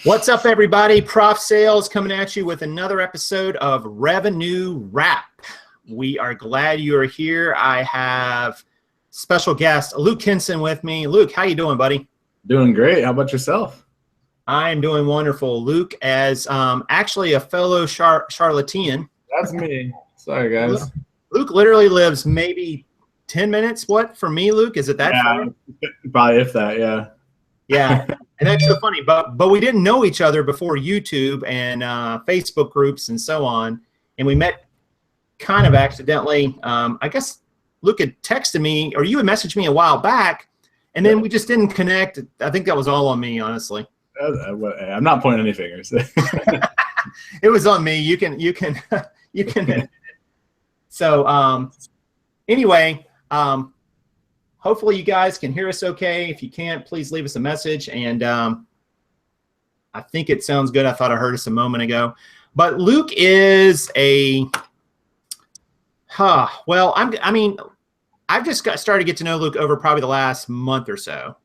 What's up, everybody? Prof Sales coming at you with another episode of Revenue Wrap. We are glad you are here. I have special guest Luke Henson with me. Luke, how you doing, buddy? Doing great. How about yourself? I am doing wonderful. Luke, as actually a fellow charlatan. That's me. Sorry, guys. Luke literally lives maybe 10 minutes, from me, Luke? Is it that far? Probably if that, yeah. Yeah, and that's so funny. But we didn't know each other before YouTube and Facebook groups and so on. And we met kind of accidentally. I guess Luke had texted me, or you had messaged me a while back, and then we just didn't connect. I think that was all on me, honestly. I'm not pointing any fingers. It was on me. You can So anyway, hopefully you guys can hear us okay. If you can't, please leave us a message. And I think it sounds good. I thought I heard us a moment ago. But Luke is a well, I've just started to get to know Luke over probably the last month or so.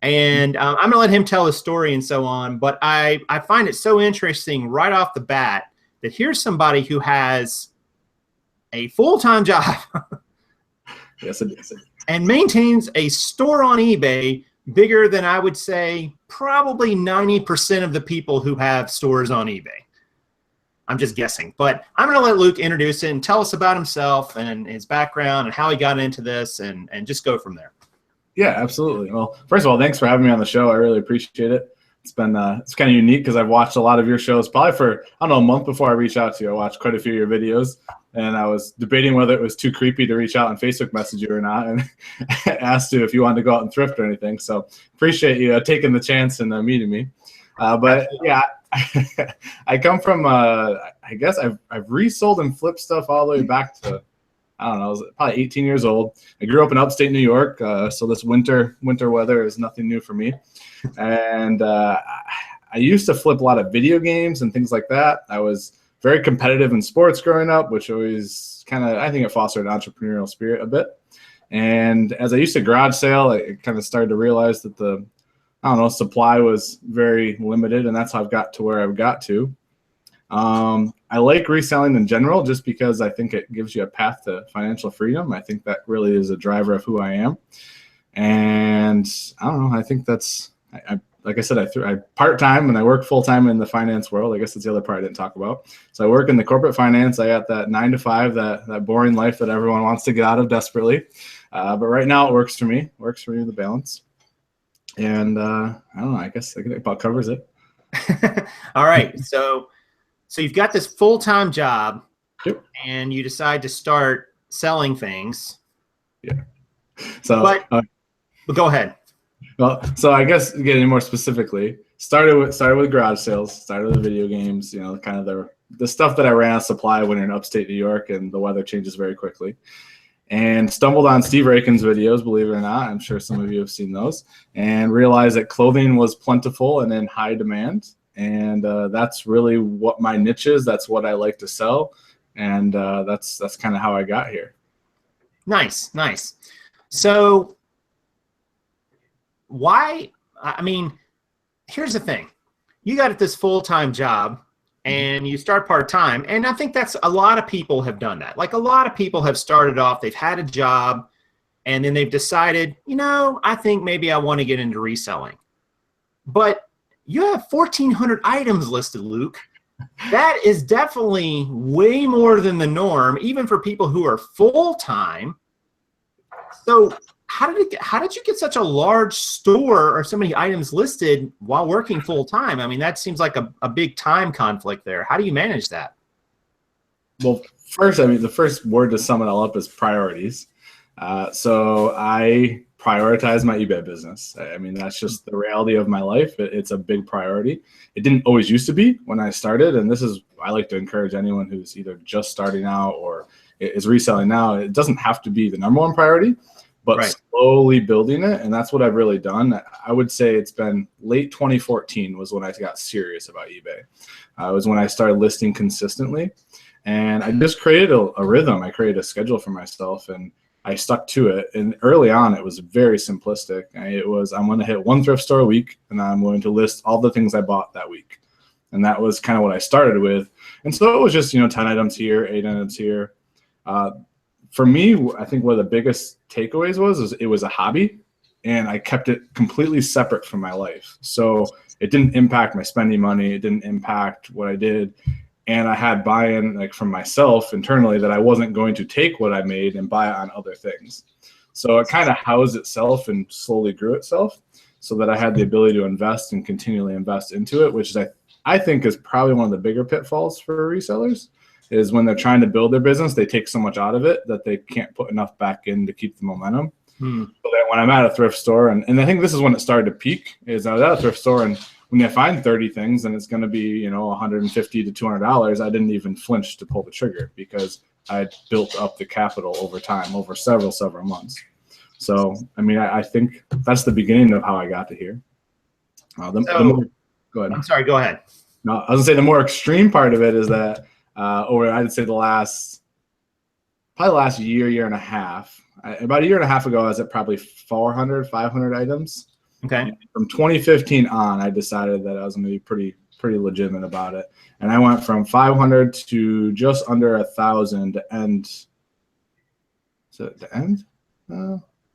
And I'm going to let him tell his story and so on. But I find it so interesting right off the bat that here's somebody who has a full-time job. Yes, it is. And maintains a store on eBay bigger than, I would say, probably 90% of the people who have stores on eBay. I'm just guessing. But I'm going to let Luke introduce it and tell us about himself and his background and how he got into this and just go from there. Yeah, absolutely. Well, first of all, thanks for having me on the show. I really appreciate it. It's been it's kind of unique because I've watched a lot of your shows probably for, I don't know, a month before I reached out to you. I watched quite a few of your videos, and I was debating whether it was too creepy to reach out and Facebook message you or not, and asked you if you wanted to go out and thrift or anything. So appreciate you taking the chance and meeting me. But yeah, I come from, I guess I've resold and flipped stuff all the way back to, I don't know, I was probably 18 years old. I grew up in upstate New York, so this winter weather is nothing new for me. And I used to flip a lot of video games and things like that. I was very competitive in sports growing up, which always kind of, I think it fostered an entrepreneurial spirit a bit. And as I used to garage sale, I kind of started to realize that the, I don't know, supply was very limited, and that's how I've got to where I've got to. I like reselling in general just because I think it gives you a path to financial freedom. I think that really is a driver of who I am. And I don't know, I think that's, like I said, I part-time and I work full-time in the finance world. I guess that's the other part I didn't talk about. So I work in the corporate finance. I got that 9 to 5, that boring life that everyone wants to get out of desperately. But right now it works for me. Works for me, the balance. And I don't know, I guess that about covers it. All right. So you've got this full-time job, yep, and you decide to start selling things. Yeah. So, but go ahead. Well, so I guess getting more specifically, started with garage sales, started with video games, you know, kind of the stuff that I ran out of supply when you're in upstate New York and the weather changes very quickly. And stumbled on Steve Rakin's videos, believe it or not. I'm sure some of you have seen those, and realized that clothing was plentiful and in high demand. And that's really what my niche is. That's what I like to sell. And that's kind of how I got here. Nice, nice. So why, I mean, here's the thing. You got this full-time job and you start part-time. And I think that's a lot of people have done that. Like a lot of people have started off, they've had a job, and then they've decided, you know, I think maybe I want to get into reselling. But you have 1,400 items listed, Luke. That is definitely way more than the norm, even for people who are full-time. So how did you get such a large store or so many items listed while working full-time? I mean, that seems like a big time conflict there. How do you manage that? Well, first, I mean, the first word to sum it all up is priorities. So I prioritize my eBay business. I mean, that's just the reality of my life. It's a big priority. It didn't always used to be when I started. And this is, I like to encourage anyone who's either just starting out or is reselling now. It doesn't have to be the #1 priority, but right, slowly building it. And that's what I've really done. I would say it's been late 2014 was when I got serious about eBay. It was when I started listing consistently. And I just created a rhythm. I created a schedule for myself. And I stuck to it. And early on, it was very simplistic. It was, I'm going to hit one thrift store a week, and I'm going to list all the things I bought that week. And that was kind of what I started with. And so it was just, 10 items here, 8 items here. For me, I think one of the biggest takeaways was it was a hobby, and I kept it completely separate from my life. So it didn't impact my spending money. It didn't impact what I did. And I had buy-in like from myself internally that I wasn't going to take what I made and buy it on other things. So it kind of housed itself and slowly grew itself so that I had the ability to invest and continually invest into it, which is I think is probably one of the bigger pitfalls for resellers, is when they're trying to build their business, they take so much out of it that they can't put enough back in to keep the momentum. So that when I'm at a thrift store, and I think this is when it started to peak, is I was at a thrift store, and when I find 30 things and it's going to be, $150 to $200, I didn't even flinch to pull the trigger because I had built up the capital over time, over several months. So, I mean, I think that's the beginning of how I got to here. Go ahead. I'm sorry, go ahead. No, I was going to say the more extreme part of it is that over, I'd say probably the last year and a half, about a year and a half ago, I was at probably 400, 500 items. Okay. And from 2015 on, I decided that I was going to be pretty legitimate about it. And I went from 500 to just under 1,000 to end. So to end?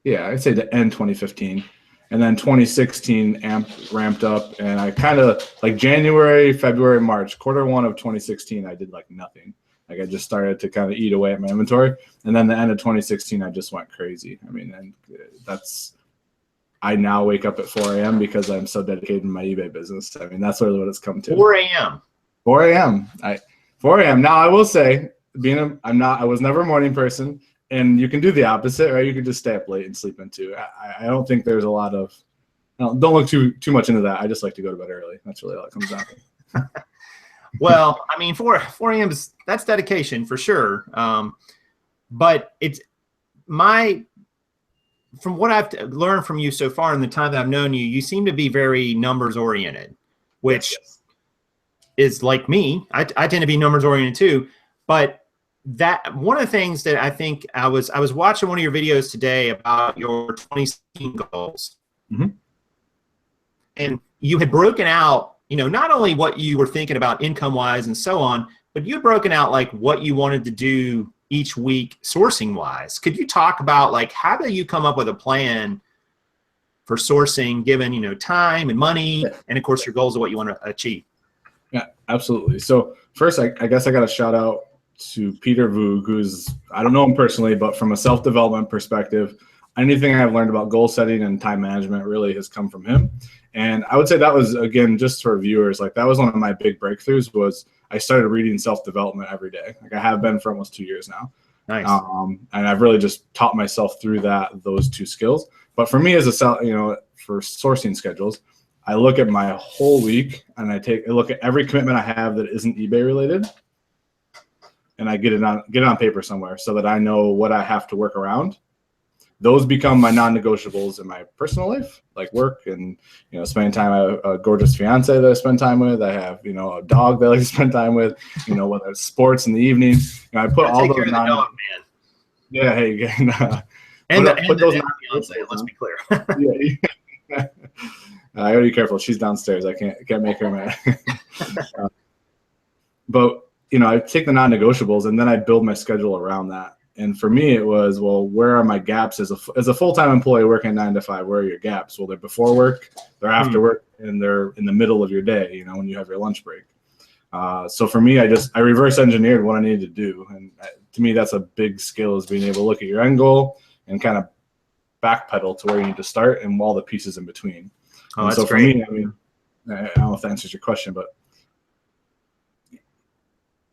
Yeah, I'd say to end 2015. And then 2016 ramped up, and I kind of like January, February, March, Q1 of 2016, I did like nothing. Like I just started to kind of eat away at my inventory. And then the end of 2016, I just went crazy. I mean, and I now wake up at 4 a.m. because I'm so dedicated to my eBay business. I mean, that's really what it's come to. 4 a.m. 4 a.m. 4 a.m. Now I will say, I was never a morning person. And you can do the opposite, right? You can just stay up late and sleep into. I don't think there's a lot of. Don't look too much into that. I just like to go to bed early. That's really all it comes down to. Well, I mean, 4 a.m. that's dedication for sure. But it's from what I've learned from you so far in the time that I've known you, you seem to be very numbers oriented, which is like me. I tend to be numbers oriented too, but that one of the things that I think I was watching one of your videos today about your 2016 goals, and you had broken out, not only what you were thinking about income wise and so on, but you had broken out like what you wanted to do each week sourcing wise. Could you talk about like how do you come up with a plan for sourcing given time and money and of course your goals of what you want to achieve? Yeah, absolutely. So first, I guess I got to shout out to Peter Voog, who's, I don't know him personally, but from a self-development perspective, anything I've learned about goal setting and time management really has come from him. And I would say that was, again, just for viewers, like that was one of my big breakthroughs was I started reading self-development every day. Like I have been for almost 2 years now. Nice. And I've really just taught myself through those two skills. But for me as for sourcing schedules, I look at my whole week and I look at every commitment I have that isn't eBay related. And I get it on paper somewhere so that I know what I have to work around. Those become my non-negotiables in my personal life, like work and spending time. I have a gorgeous fiance that I spend time with. I have a dog that I like to spend time with. Whether it's sports in the evening. I put all those dog, man. Yeah, hey, put those fiance. Let's be clear. Yeah. I gotta be careful. She's downstairs. I can't make her mad. But I take the non-negotiables and then I build my schedule around that. And for me, it was, well, where are my gaps as a full-time employee working 9 to 5? Where are your gaps? Well, they're before work, they're after work, and they're in the middle of your day. When you have your lunch break. So for me, I reverse engineered what I needed to do, and to me, that's a big skill is being able to look at your end goal and kind of backpedal to where you need to start and all the pieces in between. Oh, that's so great. For me, I mean, I don't know if that answers your question, but.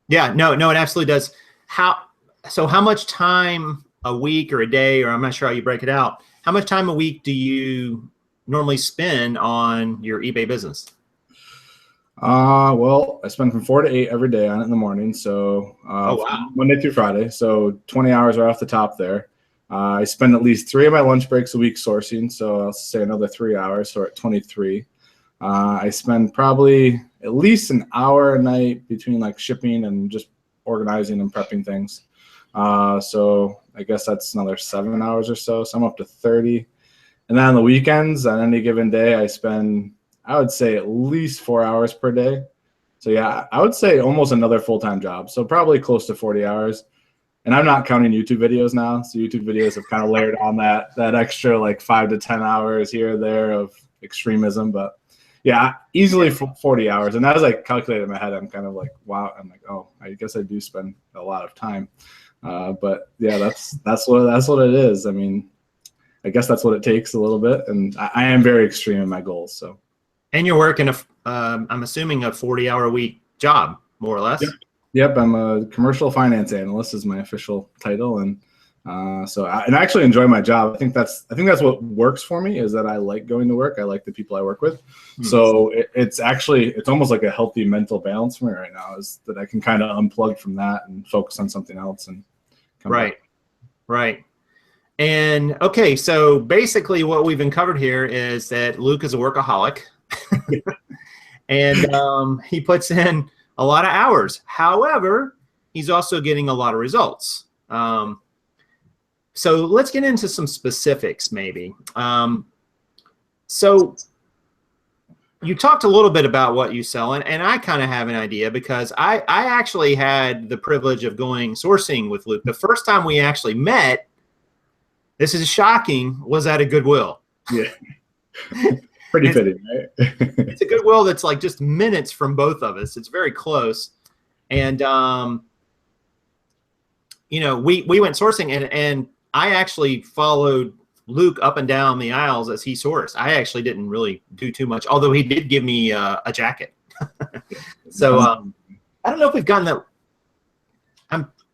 Yeah, no, it absolutely does. How much time a week or a day, or I'm not sure how you break it out, how much time a week do you normally spend on your eBay business? Well, I spend from 4 to 8 every day on it in the morning. So Monday through Friday. So 20 hours right off the top there. I spend at least 3 of my lunch breaks a week sourcing. So I'll say another 3 hours. So at 23. I spend probably at least an hour a night between like shipping and just organizing and prepping things. So I guess that's another 7 hours or so. So I'm up to 30. And then on the weekends, on any given day, I spend, I would say, at least 4 hours per day. So yeah, I would say almost another full-time job. So probably close to 40 hours. And I'm not counting YouTube videos now. So YouTube videos have kind of layered on that extra like 5 to 10 hours here or there of extremism. But yeah, easily 40 hours. And as I calculated in my head, I'm kind of like, wow. I'm like, oh, I guess I do spend a lot of time. But yeah, that's what it is. I mean, I guess that's what it takes a little bit. And I am very extreme in my goals. So. And you're working I'm assuming a 40-hour a week job, more or less. Yep, I'm a commercial finance analyst is my official title, and so I actually enjoy my job. I think that's what works for me is that I like going to work. I like the people I work with. Mm-hmm. So it's almost like a healthy mental balance for me right now is that I can kind of unplug from that and focus on something else and come back. Right. And okay, so basically what we've uncovered here is that Luke is a workaholic. And he puts in a lot of hours. However, he's also getting a lot of results. So let's get into some specifics maybe. So you talked a little bit about what you sell, and I kind of have an idea because I actually had the privilege of going sourcing with Luke. The first time we actually met, this is shocking, was at a Goodwill. Yeah. Pretty fitting, right? It's a Goodwill that's like just minutes from both of us. It's very close. And, you know, we went sourcing, and I actually followed Luke up and down the aisles as he sourced. I actually didn't really do too much, although he did give me a jacket. So I don't know if we've gotten that.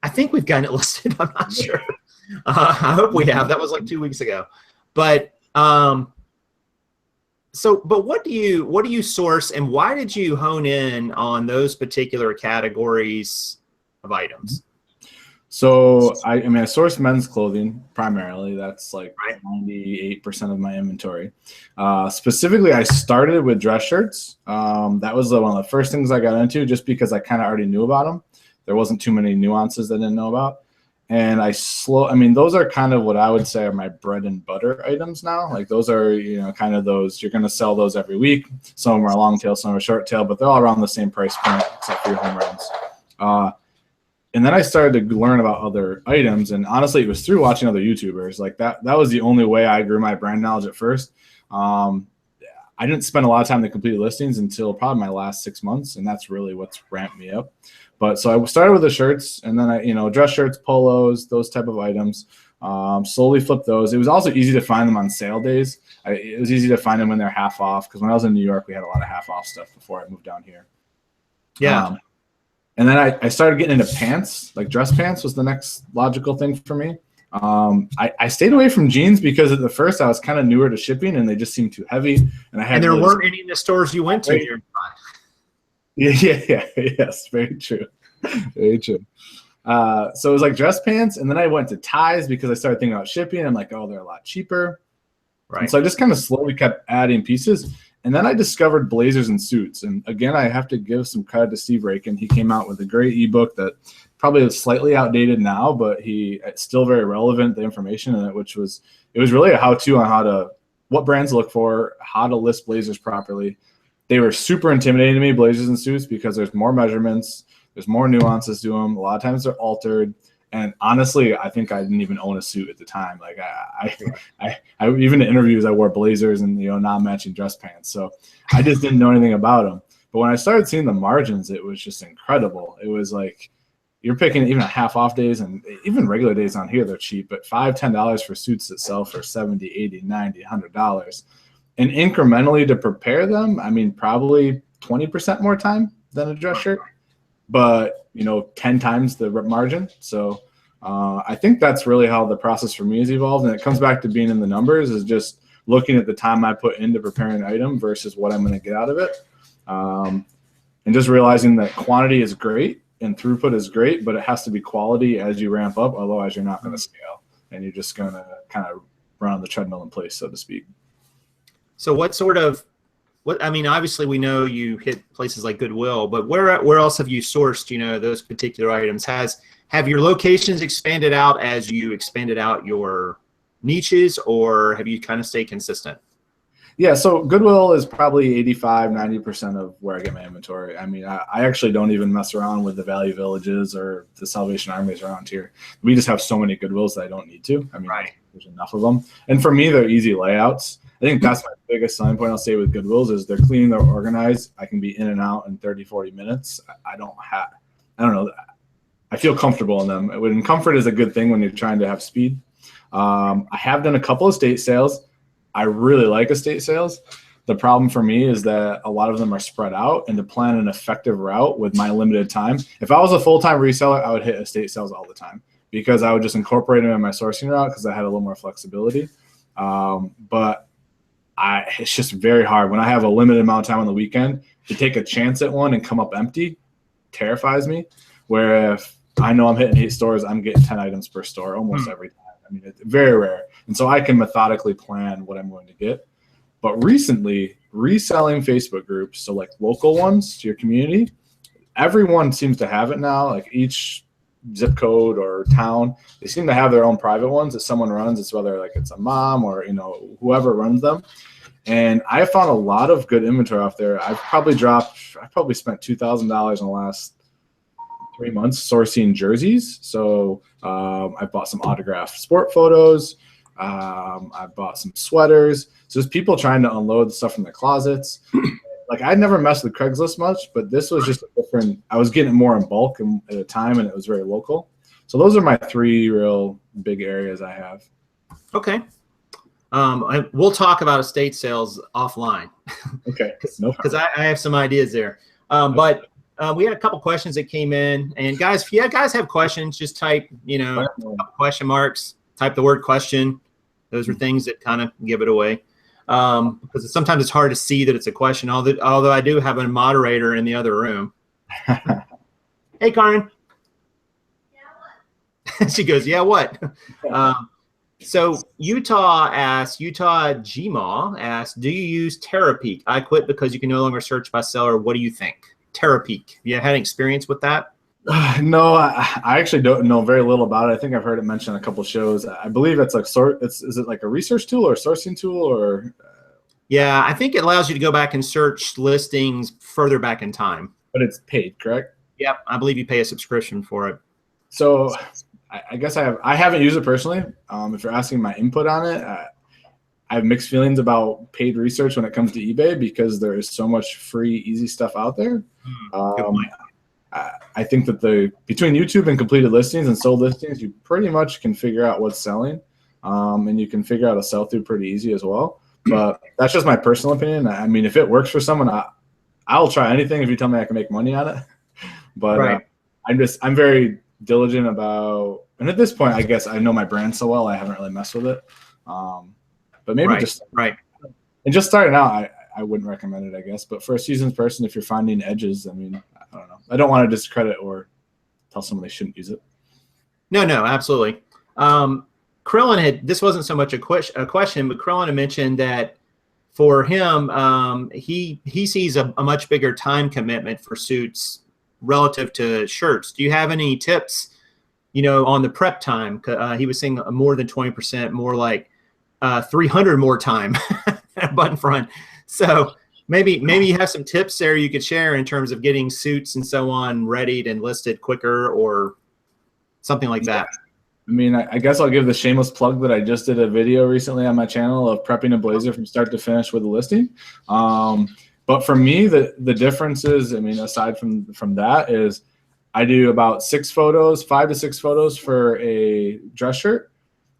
I think we've gotten it listed. I'm not sure. I hope we have. That was like 2 weeks ago. But but what do you source, and why did you hone in on those particular categories of items? So I source men's clothing primarily. That's like 98% of my inventory. Specifically, I started with dress shirts. That was one of the first things I got into, just because I kind of already knew about them. There wasn't too many nuances I didn't know about. And those are kind of what I would say are my bread and butter items now. Like those are, kind of those, you're going to sell those every week. Some of them are long tail, some are short tail, but they're all around the same price point except for your home runs. And then I started to learn about other items. And honestly, it was through watching other YouTubers. Like that was the only way I grew my brand knowledge at first. I didn't spend a lot of time to complete listings until probably my last 6 months. And that's really what's ramped me up. But so I started with the shirts, and then I, dress shirts, polos, those type of items. Slowly flipped those. It was also easy to find them on sale days. It was easy to find them when they're half off, because when I was in New York, we had a lot of half off stuff before I moved down here. Yeah. And then I started getting into pants. Like dress pants was the next logical thing for me. I stayed away from jeans because at the first I was kind of newer to shipping, and they just seeed too heavy. And there weren't any in the stores you went to here. Yeah. Yes, very true. Very true. So it was like dress pants, and then I went to ties because I started thinking about shipping. I'm like, oh, they're a lot cheaper. Right. And so I just kind of slowly kept adding pieces. And then I discovered blazers and suits. And again, I have to give some credit to Steve Rakin. He came out with a great ebook that probably is slightly outdated now, but it's still very relevant, the information in it, it was really a how-to on what brands look for, how to list blazers properly. They were super intimidating to me, blazers and suits, because there's more measurements, there's more nuances to them. A lot of times they're altered. And honestly, I think I didn't even own a suit at the time. Like I even in interviews, I wore blazers and non-matching dress pants. So I just didn't know anything about them. But when I started seeing the margins, it was just incredible. It was like you're picking even half off days, and even regular days on here, they're cheap, but $5-10 for suits that sell for $70, $80, $90, $100. And incrementally to prepare them, probably 20% more time than a dress shirt, but 10 times the margin. So I think that's really how the process for me has evolved. And it comes back to being in the numbers, is just looking at the time I put into preparing an item versus what I'm going to get out of it. And just realizing that quantity is great and throughput is great, but it has to be quality as you ramp up. Otherwise you're not going to scale, and you're just going to kind of run on the treadmill in place, so to speak. So obviously we know you hit places like Goodwill, but where else have you sourced, those particular items? have your locations expanded out as you expanded out your niches, or have you kind of stayed consistent? Yeah, so Goodwill is probably 85, 90% of where I get my inventory. I mean, I actually don't even mess around with the Value Villages or the Salvation Armies around here. We just have so many Goodwills that I don't need to. I mean, there's enough of them. And for me, they're easy layouts. I think that's my biggest selling point I'll say with Goodwills is they're clean, they're organized. I can be in and out in 30, 40 minutes. I don't know. I feel comfortable in them. And comfort is a good thing when you're trying to have speed. I have done a couple of estate sales. I really like estate sales. The problem for me is that a lot of them are spread out, and to plan an effective route with my limited time. If I was a full-time reseller, I would hit estate sales all the time because I would just incorporate them in my sourcing route because I had a little more flexibility. But it's just very hard when I have a limited amount of time on the weekend to take a chance at one and come up empty. Terrifies me. Where if I know I'm hitting 8 stores, I'm getting 10 items per store almost every time. I mean, it's very rare. And so I can methodically plan what I'm going to get. But recently, reselling Facebook groups, so like local ones to your community, everyone seems to have it now. Like each zip code or town, they seem to have their own private ones that someone runs. It's whether like it's a mom or, you know, whoever runs them. And I found a lot of good inventory off there. I probably spent $2,000 in the last 3 months sourcing jerseys. So I bought some autographed sport photos. I bought some sweaters. So there's people trying to unload stuff from the closets. Like I'd never messed with Craigslist much, but this was just a different. I was getting more in bulk at a time, and it was very local. So those are my 3 real big areas I have. Okay. We'll talk about estate sales offline. Okay. Because I have some ideas there. But we had a couple questions that came in, and guys, if you guys have questions, just type, question marks, type the word question. Those are things that kind of give it away. Because sometimes it's hard to see that it's a question, although I do have a moderator in the other room. Hey, Karen. Yeah, what? She goes, yeah, what? So Utah Gmaw asked, do you use Terapeak? I quit because you can no longer search by seller. What do you think? Terapeak. You had any experience with that? No, I actually don't know very little about it. I think I've heard it mentioned on a couple of shows. I believe it's like is it like a research tool or a sourcing tool or? Yeah, I think it allows you to go back and search listings further back in time. But it's paid, correct? Yep, I believe you pay a subscription for it. So I guess I haven't used it personally. If you're asking my input on it, I have mixed feelings about paid research when it comes to eBay because there is so much free, easy stuff out there. I think that between YouTube and completed listings and sold listings, you pretty much can figure out what's selling, and you can figure out a sell through pretty easy as well. But that's just my personal opinion. I mean, if it works for someone, I'll try anything if you tell me I can make money on it. But I'm very diligent about, and at this point, I guess I know my brand so well, I haven't really messed with it. But maybe and just starting out, I wouldn't recommend it, I guess. But for a seasoned person, if you're finding edges, I mean, I don't know. I don't want to discredit or tell someone they shouldn't use it. No, absolutely. Krillin this wasn't so much a question, but Krillin had mentioned that for him, he sees a much bigger time commitment for suits relative to shirts. Do you have any tips, on the prep time? He was saying more than 20%, more like 300 more time button front. So maybe you have some tips there you could share in terms of getting suits and so on readied and listed quicker or something like that. I mean, I guess I'll give the shameless plug that I just did a video recently on my channel of prepping a blazer from start to finish with a listing. But for me, the difference is, I mean, aside from that, is I do about 5 to 6 photos for a dress shirt,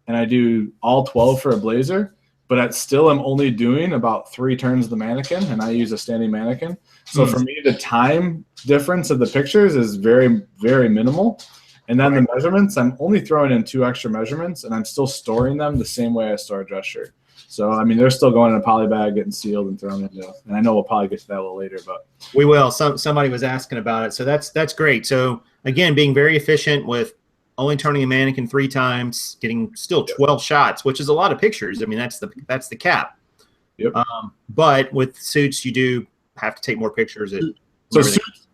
and I do all 12 for a blazer. But I still am only doing about 3 turns of the mannequin, and I use a standing mannequin. So for me, the time difference of the pictures is very, very minimal. And then the measurements, I'm only throwing in 2 extra measurements, and I'm still storing them the same way I store a dress shirt. So, I mean, they're still going in a poly bag, getting sealed and thrown into. And I know we'll probably get to that a little later, but we will. Somebody was asking about it, so that's great. So again, being very efficient with only turning a mannequin 3 times, getting still 12 shots, which is a lot of pictures. I mean, that's the cap. Yep. But with suits, you do have to take more pictures.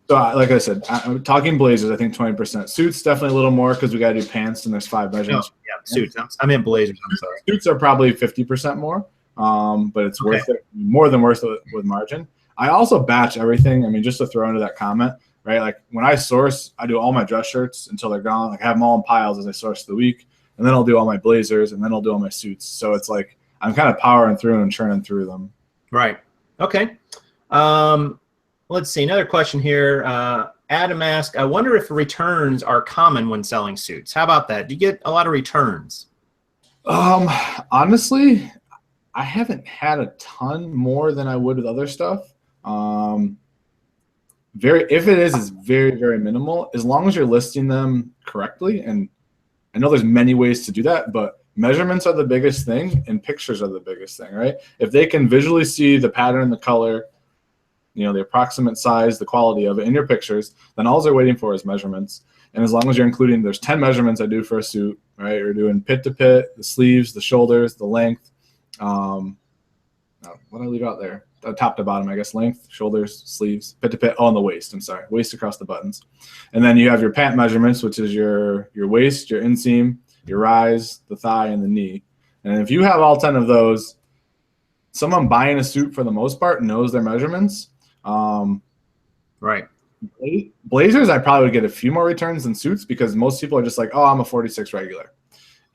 So like I said, I'm talking blazers, I think 20%. Suits, definitely a little more because we got to do pants and there's 5 measurements. Oh, yeah, suits. I meant blazers. I'm sorry. Suits are probably 50% more, but it's worth it, more than worth it with margin. I also batch everything. I mean, just to throw into that comment, right? Like when I source, I do all my dress shirts until they're gone. Like I have them all in piles as I source the week, and then I'll do all my blazers, and then I'll do all my suits. So it's like I'm kind of powering through and churning through them. Right. Okay. Let's see. Another question here. Adam asked, I wonder if returns are common when selling suits. How about that? Do you get a lot of returns? Honestly, I haven't had a ton more than I would with other stuff. If it is, it's very, very minimal as long as you're listing them correctly. And I know there's many ways to do that, but measurements are the biggest thing and pictures are the biggest thing, right? If they can visually see the pattern, the color, the approximate size, the quality of it in your pictures, then all they're waiting for is measurements. And as long as you're including, there's 10 measurements I do for a suit, right? You're doing pit to pit, the sleeves, the shoulders, the length. What did I leave out there? Top to bottom, I guess, length, shoulders, sleeves, pit to pit, and the waist, I'm sorry, waist across the buttons. And then you have your pant measurements, which is your waist, your inseam, your rise, the thigh, and the knee. And if you have all 10 of those, someone buying a suit for the most part knows their measurements. Right. Blazers, I probably would get a few more returns than suits because most people are just like, oh, I'm a 46 regular.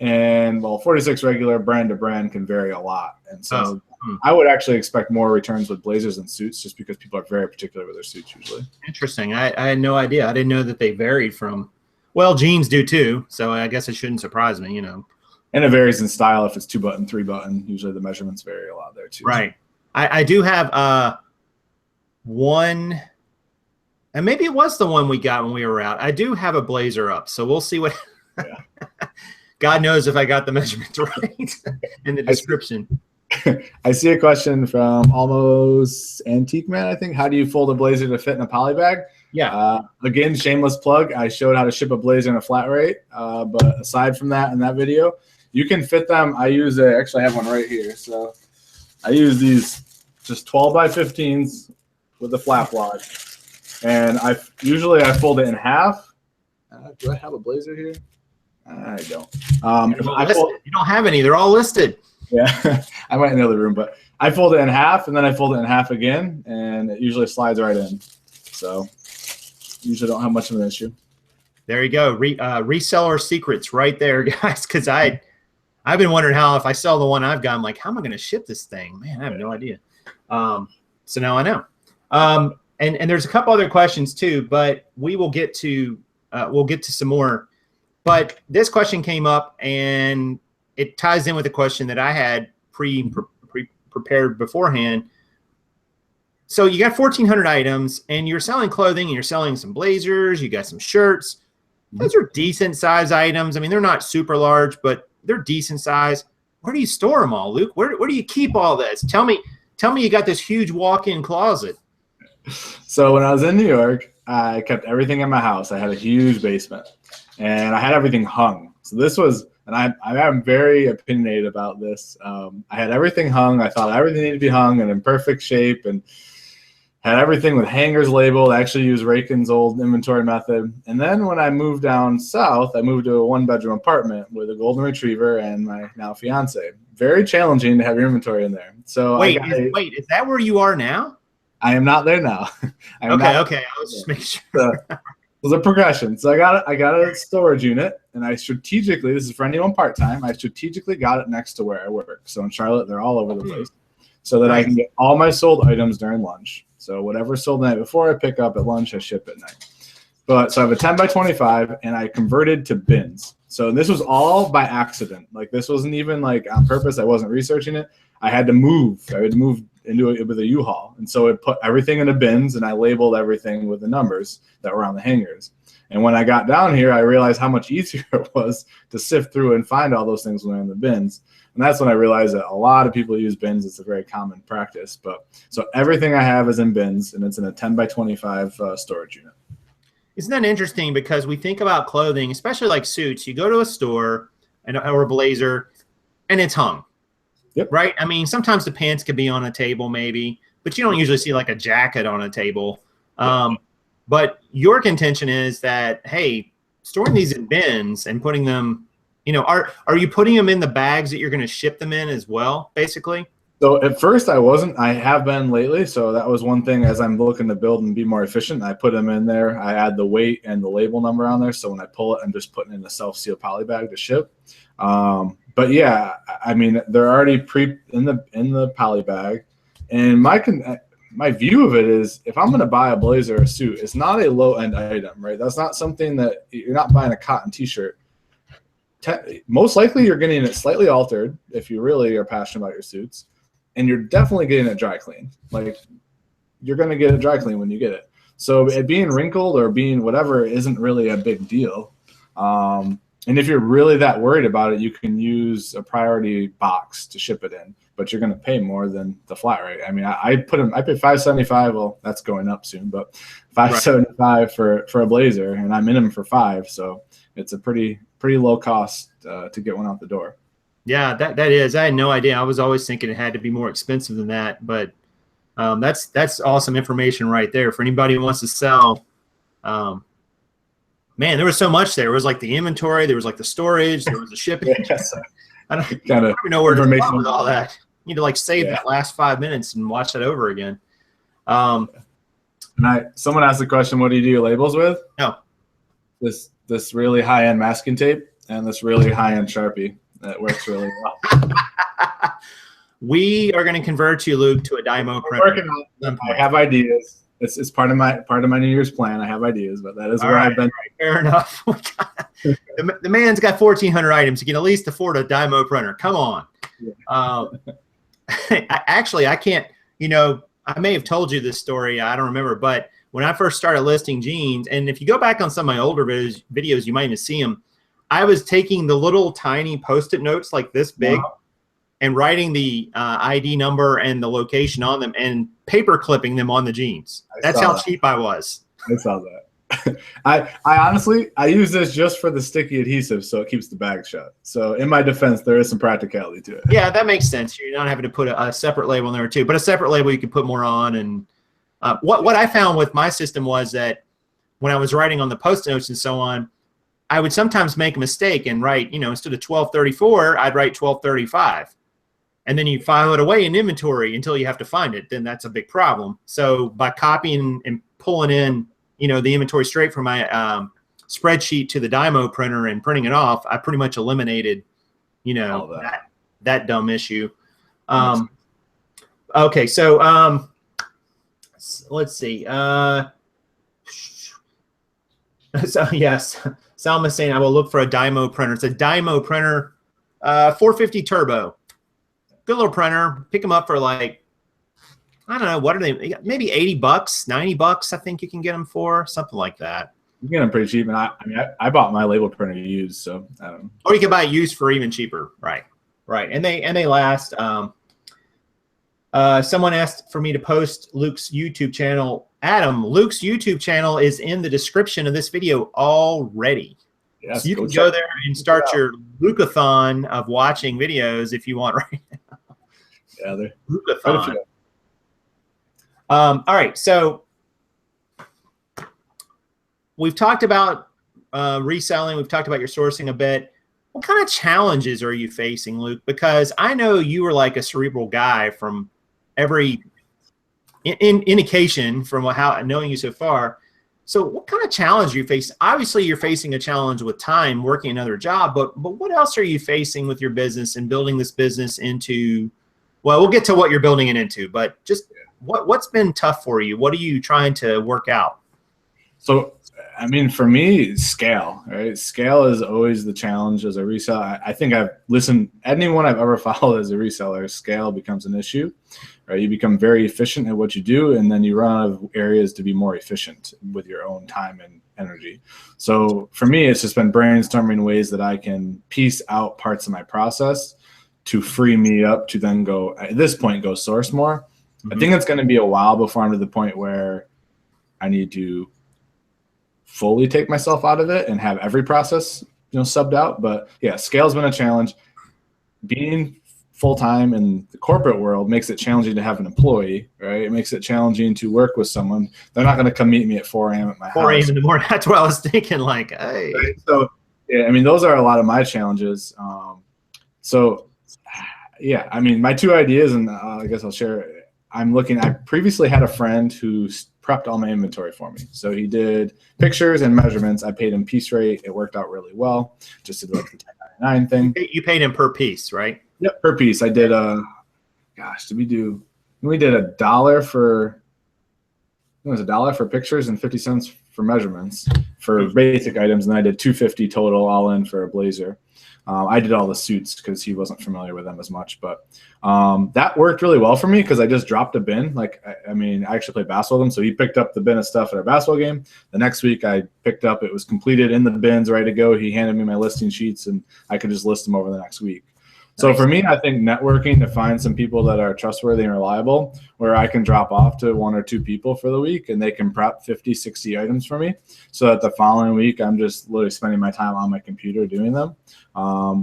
And well, 46 regular brand to brand can vary a lot. And so I would actually expect more returns with blazers than suits just because people are very particular with their suits usually. Interesting. I had no idea. I didn't know that they varied from, well, jeans do too. So I guess it shouldn't surprise me, And it varies in style. If it's 2-button, 3-button, usually the measurements vary a lot there too. Right. I do have one, and maybe it was the one we got when we were out. I do have a blazer up, so we'll see what. Yeah. God knows if I got the measurements right in the description. I see a question from Almost Antique Man, I think. How do you fold a blazer to fit in a poly bag? Yeah. Again, shameless plug. I showed how to ship a blazer in a flat rate. But aside from that, in that video, you can fit them. I use actually I have one right here. So I use these just 12 by 15s with a flap log. And I fold it in half. Do I have a blazer here? I don't. You don't have any. They're all listed. Yeah, I might in the other room, but I fold it in half, and then I fold it in half again, and it usually slides right in. So usually don't have much of an issue. There you go. Reseller secrets right there, guys, because I've been wondering how if I sell the one I've got, I'm like, how am I going to ship this thing? Man, I have no idea. So now I know. And there's a couple other questions too, but we'll get to some more. But this question came up, and it ties in with a question that I had prepared beforehand. So you got 1,400 items, and you're selling clothing, and you're selling some blazers. You got some shirts. Those are decent size items. I mean, they're not super large, but they're decent size. Where do you store them all, Luke? Where do you keep all this? Tell me you got this huge walk-in closet. So when I was in New York, I kept everything in my house. I had a huge basement, and I had everything hung. So this was, and I am very opinionated about this. I had everything hung. I thought everything needed to be hung and in perfect shape, and had everything with hangers labeled. I actually used Rakin's old inventory method. And then when I moved down south, I moved to a 1-bedroom apartment with a golden retriever and my now fiance. Very challenging to have your inventory in there. So wait, is that where you are now? I am not there now. Okay. I was just making sure. It was a progression. So I got a storage unit, and I strategically, this is for anyone part-time, I strategically got it next to where I work. So in Charlotte, they're all over the place, so that I can get all my sold items during lunch. So whatever sold the night before, I pick up at lunch, I ship at night. So I have a 10 by 25, and I converted to bins. So this was all by accident. Like this wasn't even like on purpose. I wasn't researching it. I had to move into it with a U-Haul. And so it put everything into bins, and I labeled everything with the numbers that were on the hangers. And when I got down here, I realized how much easier it was to sift through and find all those things when they're in the bins. And that's when I realized that a lot of people use bins. It's a very common practice. But so everything I have is in bins, and it's in a 10 by 25 storage unit. Isn't that interesting? Because we think about clothing, especially like suits. You go to a store or a blazer, and it's hung. Yep. Right? I mean, sometimes the pants could be on a table maybe, but you don't usually see like a jacket on a table. But But your contention is that, hey, storing these in bins and putting them, you know, are you putting them in the bags that you're going to ship them in as well, basically? So at first I wasn't. I have been lately. So that was one thing as I'm looking to build and be more efficient. I put them in there. I add the weight and the label number on there. So when I pull it, I'm just putting in a self-seal poly bag to ship. But yeah, I mean, they're already in the poly bag. And my view of it is, if I'm going to buy a blazer or a suit, it's not a low-end item, right? That's not something that you're not buying a cotton T-shirt. Most likely you're getting it slightly altered if you really are passionate about your suits. And you're definitely getting it dry clean. Like, you're going to get it dry clean when you get it. So it being wrinkled or being whatever isn't really a big deal. And if you're really that worried about it, you can use a priority box to ship it in, but you're going to pay more than the flat rate. I mean, I paid $575. Well, that's going up soon, but $575 for a blazer, and I'm in them for $5. So it's a pretty low cost to get one out the door. Yeah, that is. I had no idea. I was always thinking it had to be more expensive than that, but that's awesome information right there for anybody who wants to sell. Man, there was so much there. It was like the inventory, there was like the storage, there was the shipping. Yes. I don't even know where to start with all that. You need to like save that last 5 minutes and watch that over again. Someone asked the question, what do you do labels with? No. This really high-end masking tape and this really high-end Sharpie. That works really well. We are going to convert you, Luke, to a Dymo printer. Working on it. I have ideas. It's part of my New Year's plan. I have ideas, but that is where I've been. Fair enough. The man's got 1,400 items. You can at least afford a Dymo printer. Come on. Yeah. Actually, I can't. You know, I may have told you this story. I don't remember, but when I first started listing jeans, and if you go back on some of my older videos, you might even see them. I was taking the little tiny Post-it notes like this big and writing the ID number and the location on them and paper clipping them on the jeans. That's how cheap I was. I saw that. I honestly, I use this just for the sticky adhesive so it keeps the bag shut. So in my defense, there is some practicality to it. Yeah, that makes sense. You're not having to put a separate label in there too, but a separate label you can put more on. And what I found with my system was that when I was writing on the Post-it notes and so on, I would sometimes make a mistake and write, you know, instead of 1234, I'd write 1235. And then you file it away in inventory until you have to find it. Then that's a big problem. So by copying and pulling in, you know, the inventory straight from my spreadsheet to the Dymo printer and printing it off, I pretty much eliminated, you know, that dumb issue. Okay, so let's see. So yes. Salma's saying I will look for a Dymo printer. It's a Dymo printer, 450 turbo. Good little printer. Pick them up for like, I don't know, what are they? Maybe $80, $90. I think you can get them for something like that. You get them pretty cheap, and I bought my label printer used, so I don't know. Or you can buy it used for even cheaper, right? And they last. Someone asked for me to post Luke's YouTube channel. Adam, Luke's YouTube channel is in the description of this video already. Yes, so you can go there and start your Lukeathon of watching videos if you want right now. Yeah, they're Lukeathon. All right, so we've talked about reselling. We've talked about your sourcing a bit. What kind of challenges are you facing, Luke? Because I know you were like a cerebral guy from every indication from knowing you so far. So what kind of challenge are you facing? Obviously, you're facing a challenge with time, working another job, but what else are you facing with your business and building this business into, well, we'll get to what you're building it into, but just what's been tough for you? What are you trying to work out? So, I mean, for me, scale, right? Scale is always the challenge as a reseller. I think I've listened, anyone I've ever followed as a reseller, scale becomes an issue, right? You become very efficient at what you do, and then you run out of areas to be more efficient with your own time and energy. So for me, it's just been brainstorming ways that I can piece out parts of my process to free me up to then go, at this point, go source more. I think it's going to be a while before I'm to the point where I need to fully take myself out of it and have every process, subbed out. But yeah, scale's been a challenge. Being full-time in the corporate world makes it challenging to have an employee, right? It makes it challenging to work with someone. They're not going to come meet me at 4 a.m. at my 4 house. a.m. in the morning. That's what I was thinking. Like, hey. Right? So, yeah, I mean, those are a lot of my challenges. So, yeah, I mean, my 2 ideas, and I guess I'll share. I previously had a friend who prepped all my inventory for me. So he did pictures and measurements. I paid him piece rate. It worked out really well. Just did like the 1099 thing. You paid him per piece, right? Yep, per piece. I did gosh, we did $1 for, it was $1 for pictures and 50 cents for measurements for basic items, and I did $250 total all in for a blazer. I did all the suits because he wasn't familiar with them as much, but that worked really well for me because I just dropped a bin. Like, I mean, I actually played basketball with him, so he picked up the bin of stuff at our basketball game. The next week I picked up, it was completed in the bins, ready to go. He handed me my listing sheets, and I could just list them over the next week. So Nice. for me, I think networking to find some people that are trustworthy and reliable, where I can drop off to 1 or 2 people for the week and they can prep 50, 60 items for me so that the following week I'm just literally spending my time on my computer doing them,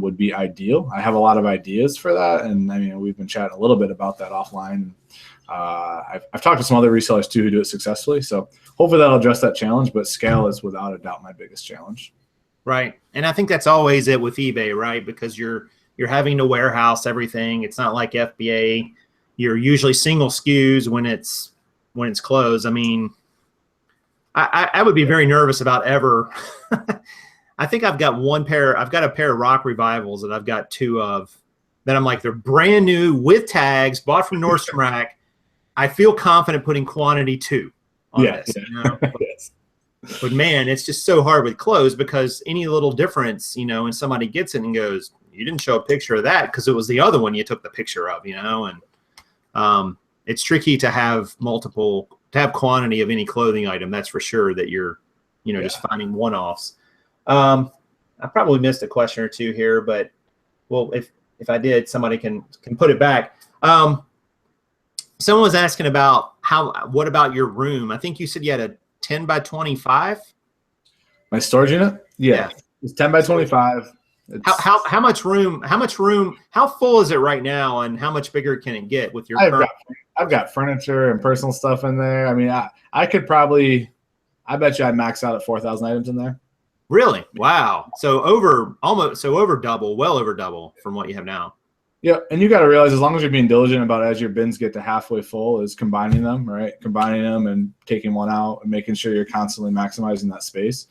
would be ideal. I have a lot of ideas for that. And I mean, we've been chatting a little bit about that offline. I've talked to some other resellers too who do it successfully. So hopefully that'll address that challenge, but scale is without a doubt my biggest challenge. Right. And I think that's always it with eBay, right? Because you're having to warehouse everything. It's not like FBA. You're usually single SKUs when it's closed. I mean, I would be very nervous about ever. I think I've got a pair of Rock Revivals that I've got 2 of that I'm like, they're brand new with tags, bought from Nordstrom Rack. I feel confident putting quantity 2 on this. Yeah. You know? Yes. But man, it's just so hard with clothes because any little difference, you know, and somebody gets it and goes, you didn't show a picture of that because it was the other one you took the picture of, you know, and it's tricky to have quantity of any clothing item. That's for sure that you're, you know, just finding one-offs. I probably missed a question or 2 here, but well, if I did, somebody can put it back. Someone was asking about what about your room? I think you said you had a 10 by 25. My storage unit? Yeah. It's 10 by 25. How much room? How full is it right now, and how much bigger can it get with your? I've got furniture and personal stuff in there. I mean, I could probably, I bet you I'd max out at 4,000 items in there. Really? Wow. So well over double from what you have now. Yeah, and you got to realize as long as you're being diligent about as your bins get to halfway full is combining them, right? Combining them and taking one out and making sure you're constantly maximizing that space.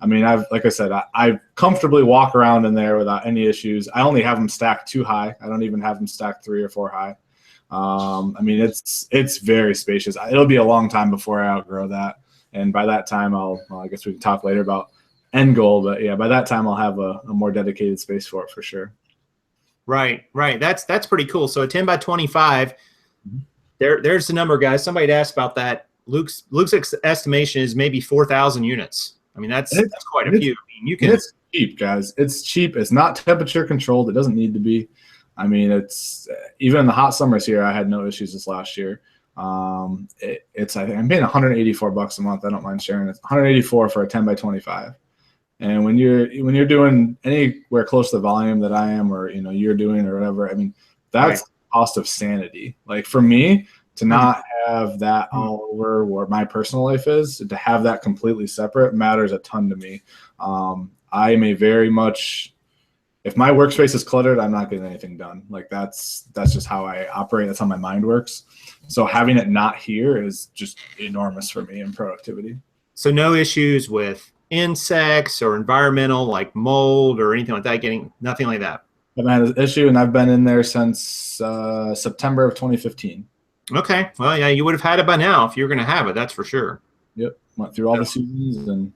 I mean, like I said, I comfortably walk around in there without any issues. I only have them stacked 2 high. I don't even have them stacked 3 or 4 high. I mean, it's very spacious. It'll be a long time before I outgrow that. And by that time, I guess we can talk later about end goal. But yeah, by that time, I'll have a more dedicated space for it for sure. Right. That's pretty cool. So a 10 by 25, there's the number, guys. Somebody asked about that. Luke's estimation is maybe 4,000 units. I mean, that's quite a few. I mean, it's cheap, guys. It's cheap. It's not temperature controlled. It doesn't need to be. I mean, it's even in the hot summers here, I had no issues this last year. I think I'm paying $184 a month. I don't mind sharing it. $184 for a 10 by 25. And when you're doing anywhere close to the volume that I am, or you're doing or whatever, I mean, that's the cost of sanity. Like for me to not have that all over where my personal life is, to have that completely separate matters a ton to me. I may very much, if my workspace is cluttered, I'm not getting anything done. Like that's just how I operate. That's how my mind works. So having it not here is just enormous for me in productivity. So no issues with insects or environmental like mold or anything like that, nothing like that. I've had an issue, and I've been in there since September of 2015. Okay. Well, yeah, you would have had it by now if you were going to have it. That's for sure. Yep. Went through all the seasons. And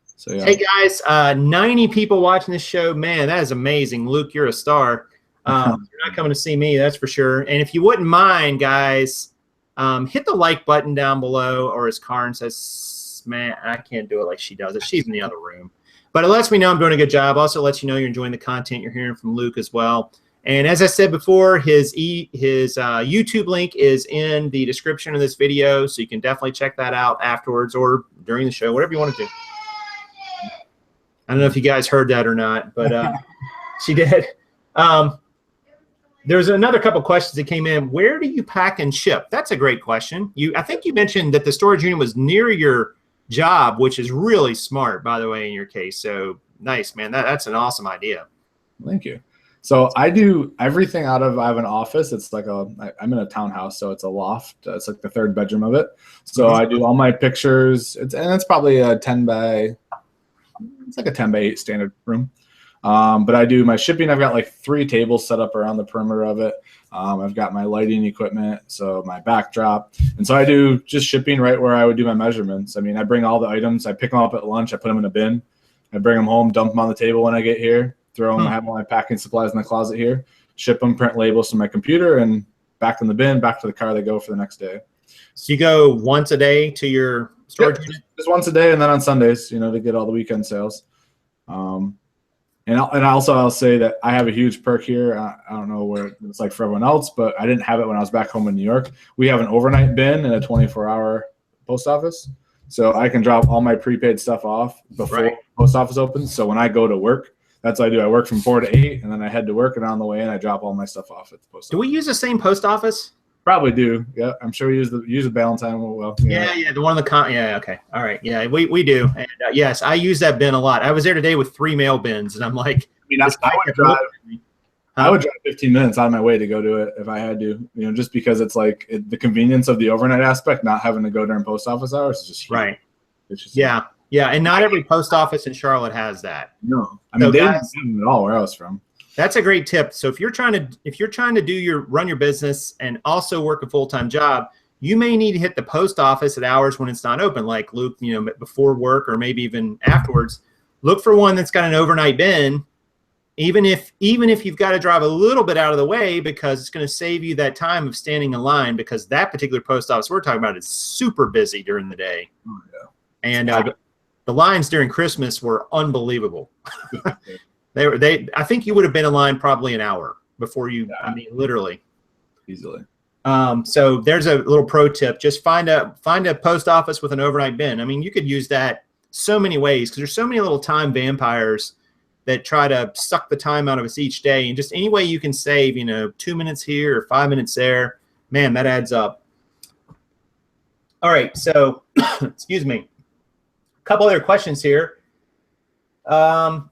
so, yeah. Hey, guys, 90 people watching this show. Man, that is amazing. Luke, you're a star. You're not coming to see me, that's for sure. And if you wouldn't mind, guys, hit the like button down below, or as Karen says, man, I can't do it like she does it. She's in the other room. But it lets me know I'm doing a good job. Also lets you know you're enjoying the content you're hearing from Luke as well. And as I said before, his YouTube link is in the description of this video, so you can definitely check that out afterwards or during the show, whatever you want to do. I don't know if you guys heard that or not, but she did. There's another couple questions that came in. Where do you pack and ship? That's a great question. I think you mentioned that the storage unit was near your job, which is really smart, by the way, in your case. So nice, man. That's an awesome idea. Thank you. So I do everything I have an office. It's like I'm in a townhouse, so it's a loft. It's like the third bedroom of it. So I do all my pictures. It's probably a 10 by 8 standard room. But I do my shipping. I've got like 3 tables set up around the perimeter of it. I've got my lighting equipment, so my backdrop. And so I do just shipping right where I would do my measurements. I mean, I bring all the items. I pick them up at lunch. I put them in a bin. I bring them home, dump them on the table when I get here, throw them, I have all my packing supplies in the closet here, ship them, print labels to my computer, and back in the bin, back to the car they go for the next day. So you go once a day to your storage unit? Just once a day, and then on Sundays, to get all the weekend sales. And also I'll say that I have a huge perk here. I don't know what it's like for everyone else, but I didn't have it when I was back home in New York. We have an overnight bin and a 24-hour post office. So I can drop all my prepaid stuff off before the post office opens. So when I go to work, that's what I do. I work from 4 to 8, and then I head to work, and on the way in, I drop all my stuff off at the post office. Do we use the same post office? Probably do. Yeah, I'm sure we use the Balsam well. Yeah, the one of the yeah, okay, all right, yeah, we do. And yes, I use that bin a lot. I was there today with 3 mail bins, and I'm like, I would drive 15 minutes out of my way to go to it if I had to. Just because it's like the convenience of the overnight aspect, not having to go during post office hours is just huge. Right. It's just yeah, and not every post office in Charlotte has that. No, I mean, they didn't have it at all where I was from. That's a great tip. So if you're trying to run your business and also work a full-time job, you may need to hit the post office at hours when it's not open, like Luke, before work or maybe even afterwards. Look for one that's got an overnight bin, even if you've got to drive a little bit out of the way, because it's going to save you that time of standing in line, because that particular post office we're talking about is super busy during the day. Oh, yeah. And the lines during Christmas were unbelievable. I think you would have been in line probably an hour before you, I mean, literally. Easily. So there's a little pro tip. Just find a post office with an overnight bin. I mean, you could use that so many ways, because there's so many little time vampires that try to suck the time out of us each day. And just any way you can save, 2 minutes here or 5 minutes there, man, that adds up. All right, so excuse me. A couple other questions here. How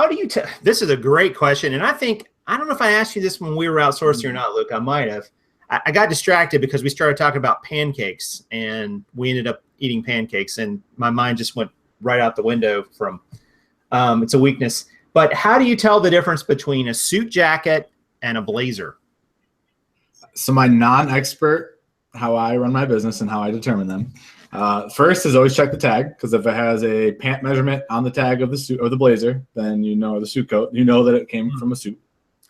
do you this is a great question, and I don't know if I asked you this when we were outsourcing or not, Luke. I might have. I got distracted because we started talking about pancakes, and we ended up eating pancakes, and my mind just went right out the window from it's a weakness. But how do you tell the difference between a suit jacket and a blazer? So my non-expert, how I run my business and how I determine them. First is always check the tag, because if it has a pant measurement on the tag of the suit or the blazer, then the suit coat, that it came from a suit.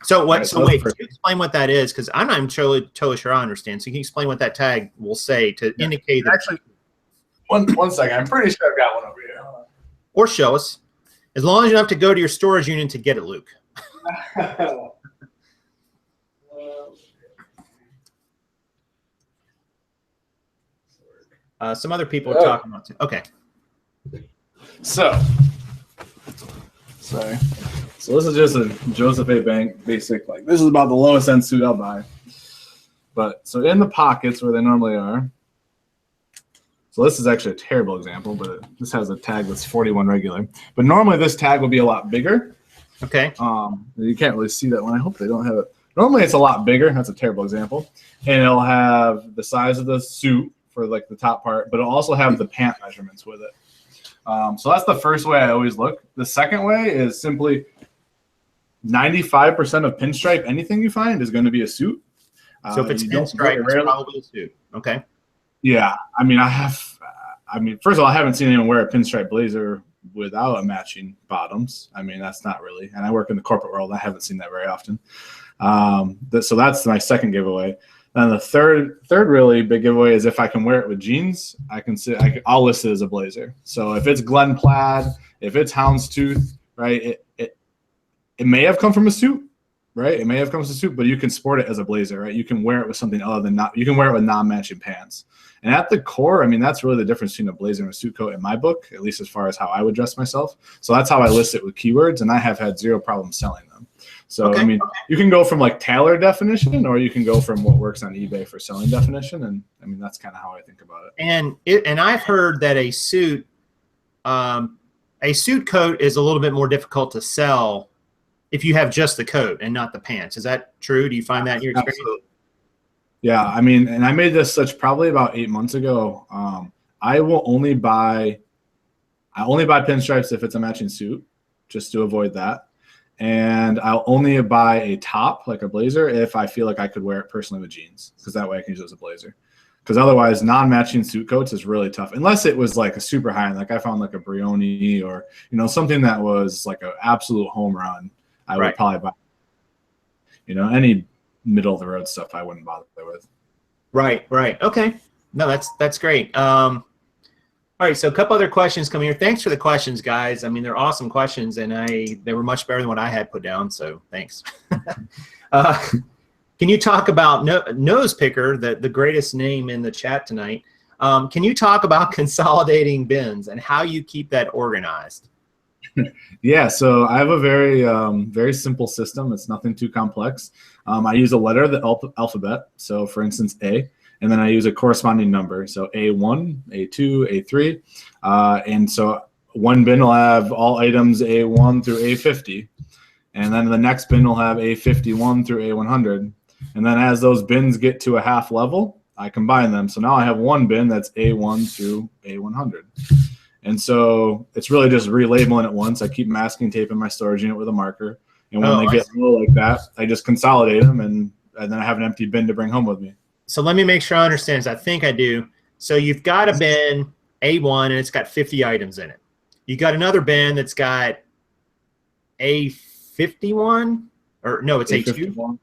So what? Right, so wait, can you explain what that is? Because I'm not even totally sure I understand. So you can explain what that tag will say to indicate that. Actually, one second. I'm pretty sure I've got one over here. Or show us, as long as you don't have to go to your storage unit to get it, Luke. Some other people are talking about it. Okay. So this is just a Joseph A. Bank basic. Like, this is about the lowest end suit I'll buy. But so in the pockets where they normally are. So this is actually a terrible example, but this has a tag that's 41 regular. But normally this tag will be a lot bigger. Okay. You can't really see that one. I hope they don't have it. Normally it's a lot bigger. That's a terrible example. And it'll have the size of the suit for like the top part, but it'll also have the pant measurements with it. So that's the first way I always look. The second way is simply 95% of pinstripe, anything you find is going to be a suit. So if it's pinstripe, it's probably a suit. Okay. Yeah. I mean, first of all, I haven't seen anyone wear a pinstripe blazer without a matching bottoms. I mean, that's not really, and I work in the corporate world. I haven't seen that very often. So that's my second giveaway. And the third really big giveaway is if I can wear it with jeans, I'll list it as a blazer. So if it's Glen plaid, if it's houndstooth, right, it may have come from a suit, right? It may have come from a suit, but you can sport it as a blazer, right? You can wear it with something other than you can wear it with non-matching pants. And at the core, I mean, that's really the difference between a blazer and a suit coat in my book, at least as far as how I would dress myself. So that's how I list it with keywords, and I have had zero problem selling them. So, I mean, you can go from like tailor definition, or you can go from what works on eBay for selling definition. And I mean, that's kind of how I think about it. And I've heard that a suit coat is a little bit more difficult to sell if you have just the coat and not the pants. Is that true? Do you find that in your experience? Absolutely. Yeah, I mean, and I made this switch probably about 8 months ago. I only buy pinstripes if it's a matching suit, just to avoid that. And I'll only buy a top, like a blazer, if I feel like I could wear it personally with jeans, because that way I can use it as a blazer. Because otherwise, non-matching suit coats is really tough, unless it was like a super high end. Like I found like a Brioni or something that was like an absolute home run. I would probably buy. Any middle of the road stuff I wouldn't bother with. Right. Okay. No, that's great. All right, so a couple other questions coming here. Thanks for the questions, guys. I mean, they're awesome questions, and they were much better than what I had put down, so thanks. Can you talk about Nose Picker, the greatest name in the chat tonight? Can you talk about consolidating bins and how you keep that organized? Yeah, so I have a very simple system. It's nothing too complex. I use a letter of the alphabet. So, for instance, A. And then I use a corresponding number. So A1, A2, A3. And so one bin will have all items A1 through A50. And then the next bin will have A51 through A100. And then as those bins get to a half level, I combine them. So now I have one bin that's A1 through A100. And so it's really just relabeling it once. I keep masking tape in my storage unit with a marker. And when they get low like that, I just consolidate them, and then I have an empty bin to bring home with me. So let me make sure I understand. I think I do. So you've got a bin A1 and it's got 50 items in it. You got another bin that's got A51, or no, it's A2.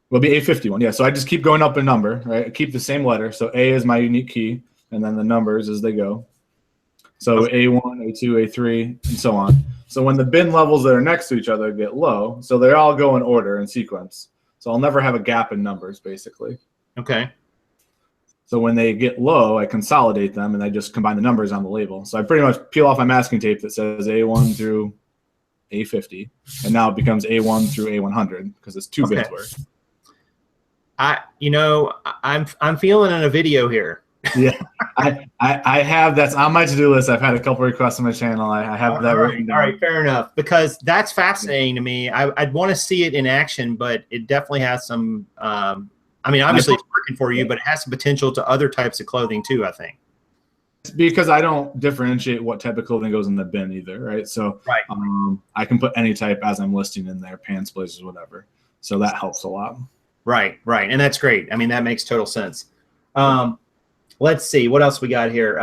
Will be A51. Yeah. So I just keep going up in number, right? I keep the same letter. So A is my unique key, and then the numbers as they go. So A1, A2, A3, and so on. So when the bin levels that are next to each other get low, so they all go in order and sequence. So I'll never have a gap in numbers, basically. Okay. So when they get low, I consolidate them, and I just combine the numbers on the label. So I pretty much peel off my masking tape that says A1 through A50, and now it becomes A1 through A100 because it's two bins worth. I'm feeling in a video here. Yeah, I have, that's on my to-do list. I've had a couple requests on my channel. I have that written down. All right, fair enough, because that's fascinating to me. I'd want to see it in action, but it definitely has some. I mean, obviously it's working for you, but it has some potential to other types of clothing too, I think. Because I don't differentiate what type of clothing goes in the bin either, right? So I can put any type as I'm listing in there, pants, blazers, whatever. So that helps a lot. Right. And that's great. I mean, that makes total sense. Let's see. What else we got here?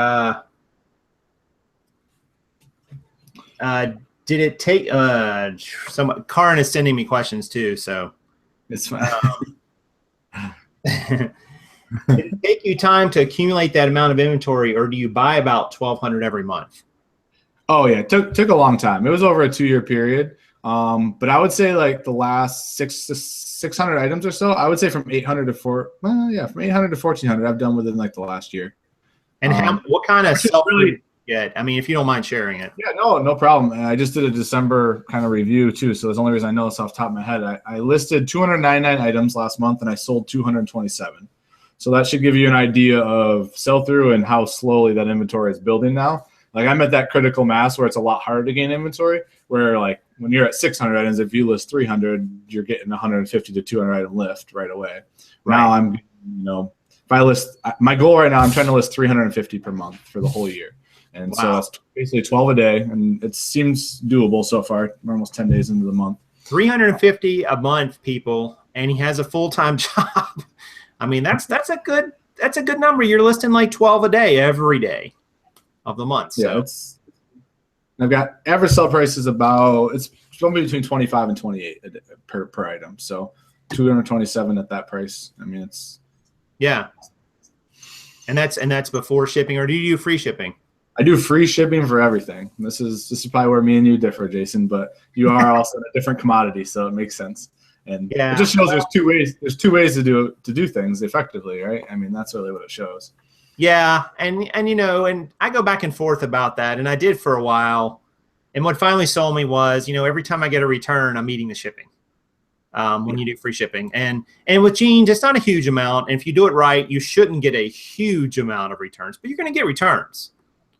Did it take Karin is sending me questions too, so it's fine. Did it take you time to accumulate that amount of inventory, or do you buy about 1,200 every month? Oh yeah, it took a long time. It was over a 2-year period. But I would say like the last 600 items or so, I would say from 800 to from 800 to 1,400 I've done within like the last year. And what kind of sell-through get? I mean, if you don't mind sharing it. Yeah, no problem. I just did a December kind of review too, so that's the only reason I know this off the top of my head. I listed 299 items last month, and I sold 227. So that should give you an idea of sell-through and how slowly that inventory is building now. Like I'm at that critical mass where it's a lot harder to gain inventory, where like when you're at 600 items, if you list 300, you're getting 150 to 200 item lift right away. Right. Now I'm, if I list, my goal right now, I'm trying to list 350 per month for the whole year. And so it's basically 12 a day, and it seems doable so far. We're almost 10 days into the month. 350 a month, people, and he has a full-time job. I mean, that's a good number. You're listing like 12 a day every day of the month. So. Yeah, I've got average sell price is about, it's somewhere between 25 and 28 per item. So 227 at that price. I mean, it's and that's before shipping, or do you do free shipping? I do free shipping for everything. This is probably where me and you differ, Jason, but you are also a different commodity, so it makes sense. And it just shows there's two ways to do things effectively, right? I mean, that's really what it shows. Yeah, and and I go back and forth about that, and I did for a while. And what finally sold me was, every time I get a return, I'm eating the shipping. when you do free shipping. And with jeans, it's not a huge amount. And if you do it right, you shouldn't get a huge amount of returns, but you're going to get returns.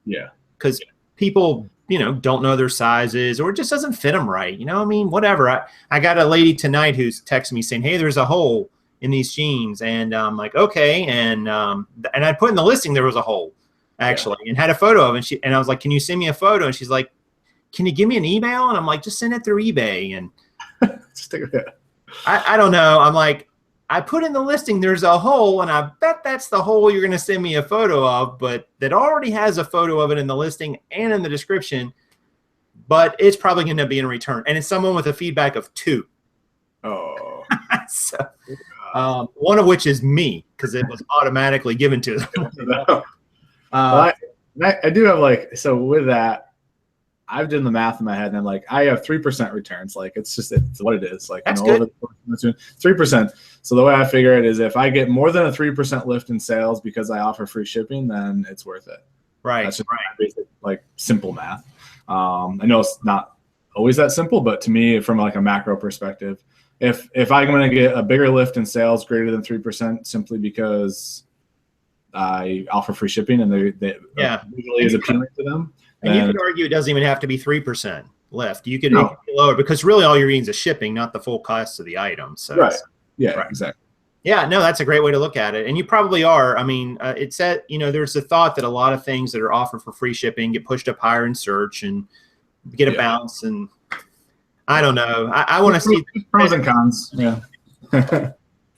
Yeah. Because people, don't know their sizes, or it just doesn't fit them right. I mean, whatever. I got a lady tonight who's texting me saying, hey, there's a hole in these jeans. And I'm like, okay. And I put in the listing, there was a hole actually, and had a photo of it. And I was like, can you send me a photo? And she's like, can you give me an email? And I'm like, just send it through eBay. And I don't know. I'm like, I put in the listing, there's a hole, and I bet that's the hole you're going to send me a photo of, but that already has a photo of it in the listing and in the description, but it's probably going to be in return. And it's someone with a feedback of 2. Oh. So, one of which is me, because it was automatically given to them. I do have so with that, I've done the math in my head, and I'm like, I have 3% returns. Like, it's what it is. Like, that's good. 3%. So the way I figure it is, if I get more than a 3% lift in sales because I offer free shipping, then it's worth it. Right. That's just basic, simple math. I know it's not always that simple, but to me, from a macro perspective, if I'm going to get a bigger lift in sales greater than 3% simply because I offer free shipping and they usually is appealing to them. And you could argue it doesn't even have to be 3% lift. You could make it lower, because really all you're getting is ship,ing, not the full cost of the item. So right. Yeah, right. Exactly. Yeah, no, that's a great way to look at it. And you probably are. I mean, it said, there's a thought that a lot of things that are offered for free shipping get pushed up higher in search and get a bounce. And I don't know. I want to see pros and cons. Yeah.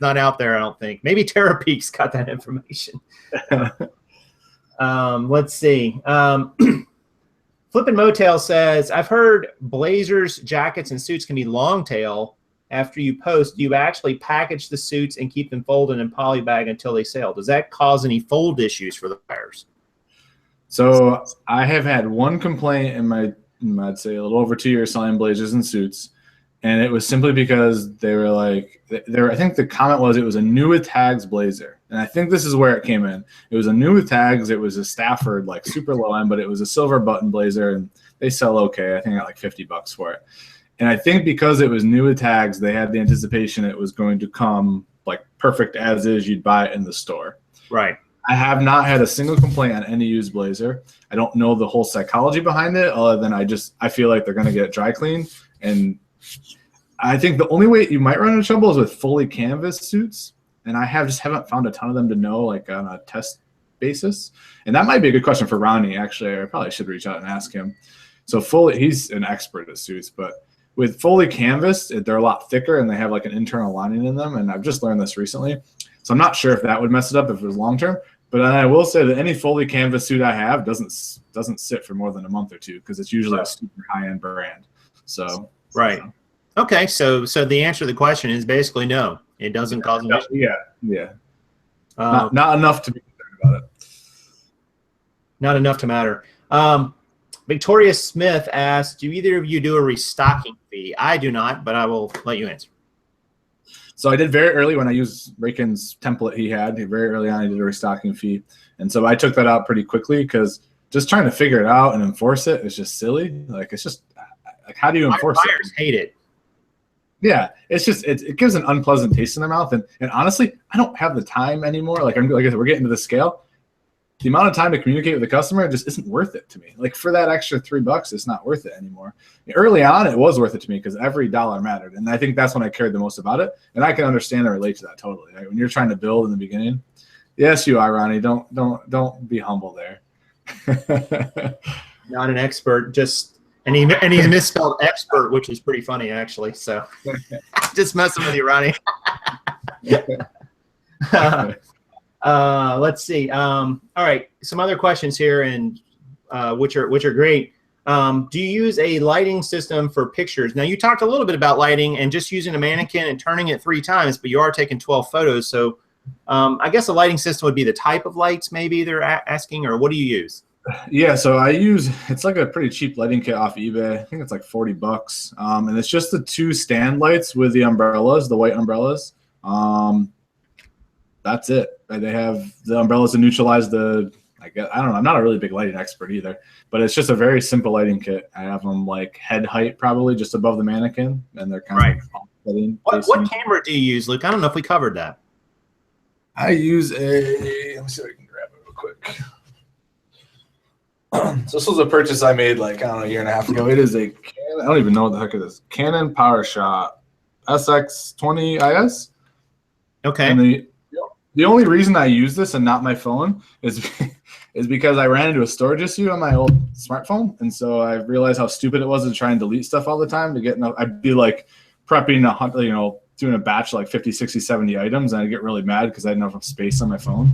Not out there, I don't think. Maybe TerraPeak's got that information. Let's see. Flippin' Motel says, I've heard blazers, jackets, and suits can be long tail. After you post, do you actually package the suits and keep them folded in polybag until they sell? Does that cause any fold issues for the buyers? So I have had one complaint in my, I'd say, a little over 2 years selling blazers and suits. And it was simply because they were I think the comment was it was a new with tags blazer. And I think this is where it came in. It was a new with tags. It was a Stafford, super low end, but it was a silver button blazer, and they sell okay. I think I got $50 for it. And I think because it was new with tags, they had the anticipation it was going to come perfect as is. You'd buy it in the store. Right. I have not had a single complaint on any used blazer. I don't know the whole psychology behind it, other than I feel like they're going to get dry cleaned. And I think the only way you might run into trouble is with fully canvas suits. And I haven't found a ton of them to know, on a test basis. And that might be a good question for Ronnie, actually. I probably should reach out and ask him. So he's an expert at suits, but with fully canvas, they're a lot thicker and they have an internal lining in them. And I've just learned this recently. So I'm not sure if that would mess it up if it was long-term. But I will say that any fully canvas suit I have doesn't sit for more than a month or two, because it's usually a super high-end brand. So right. Okay, so the answer to the question is basically no. It doesn't cause an issue. Yeah. Not enough to be concerned about it. Not enough to matter. Victoria Smith asked, do either of you do a restocking fee? I do not, but I will let you answer. So I did very early when I used Rakin's template he had. Very early on, I did a restocking fee. And so I took that out pretty quickly, because just trying to figure it out and enforce it is just silly. It's just, how do you enforce it? Buyers hate it. Yeah, it's just it gives an unpleasant taste in their mouth, and honestly, I don't have the time anymore. Like I said, we're getting to the scale. The amount of time to communicate with the customer just isn't worth it to me. For that extra $3, it's not worth it anymore. Early on, it was worth it to me because every dollar mattered, and I think that's when I cared the most about it. And I can understand and relate to that totally. When you're trying to build in the beginning, yes, you are, Ronnie. Don't be humble there. Not an expert, just. And he misspelled expert, which is pretty funny, actually. So just messing with you, Ronnie. Let's see. All right, some other questions here, and which are great. Do you use a lighting system for pictures? Now, you talked a little bit about lighting and just using a mannequin and turning it 3 times, but you are taking 12 photos. So I guess a lighting system would be the type of lights maybe they're asking, or what do you use? Yeah, so it's a pretty cheap lighting kit off eBay. I think it's $40. And it's just the 2 stand lights with the umbrellas, the white umbrellas. That's it. They have the umbrellas to neutralize the, I don't know, I'm not a really big lighting expert either, but it's just a very simple lighting kit. I have them head height probably just above the mannequin, and they're kind of What camera do you use, Luke? I don't know if we covered that. I use a, let me see if I can grab it real quick. So this was a purchase I made like, I don't know, a year and a half ago. It is a Canon, I don't even know what the heck it is. Canon PowerShot SX20 IS. Okay. And the only reason I use this and not my phone is because I ran into a storage issue on my old smartphone. And so I realized how stupid it was to try and delete stuff all the time to get enough. I'd be like prepping doing a batch of like 50, 60, 70 items, and I'd get really mad because I didn't have enough space on my phone.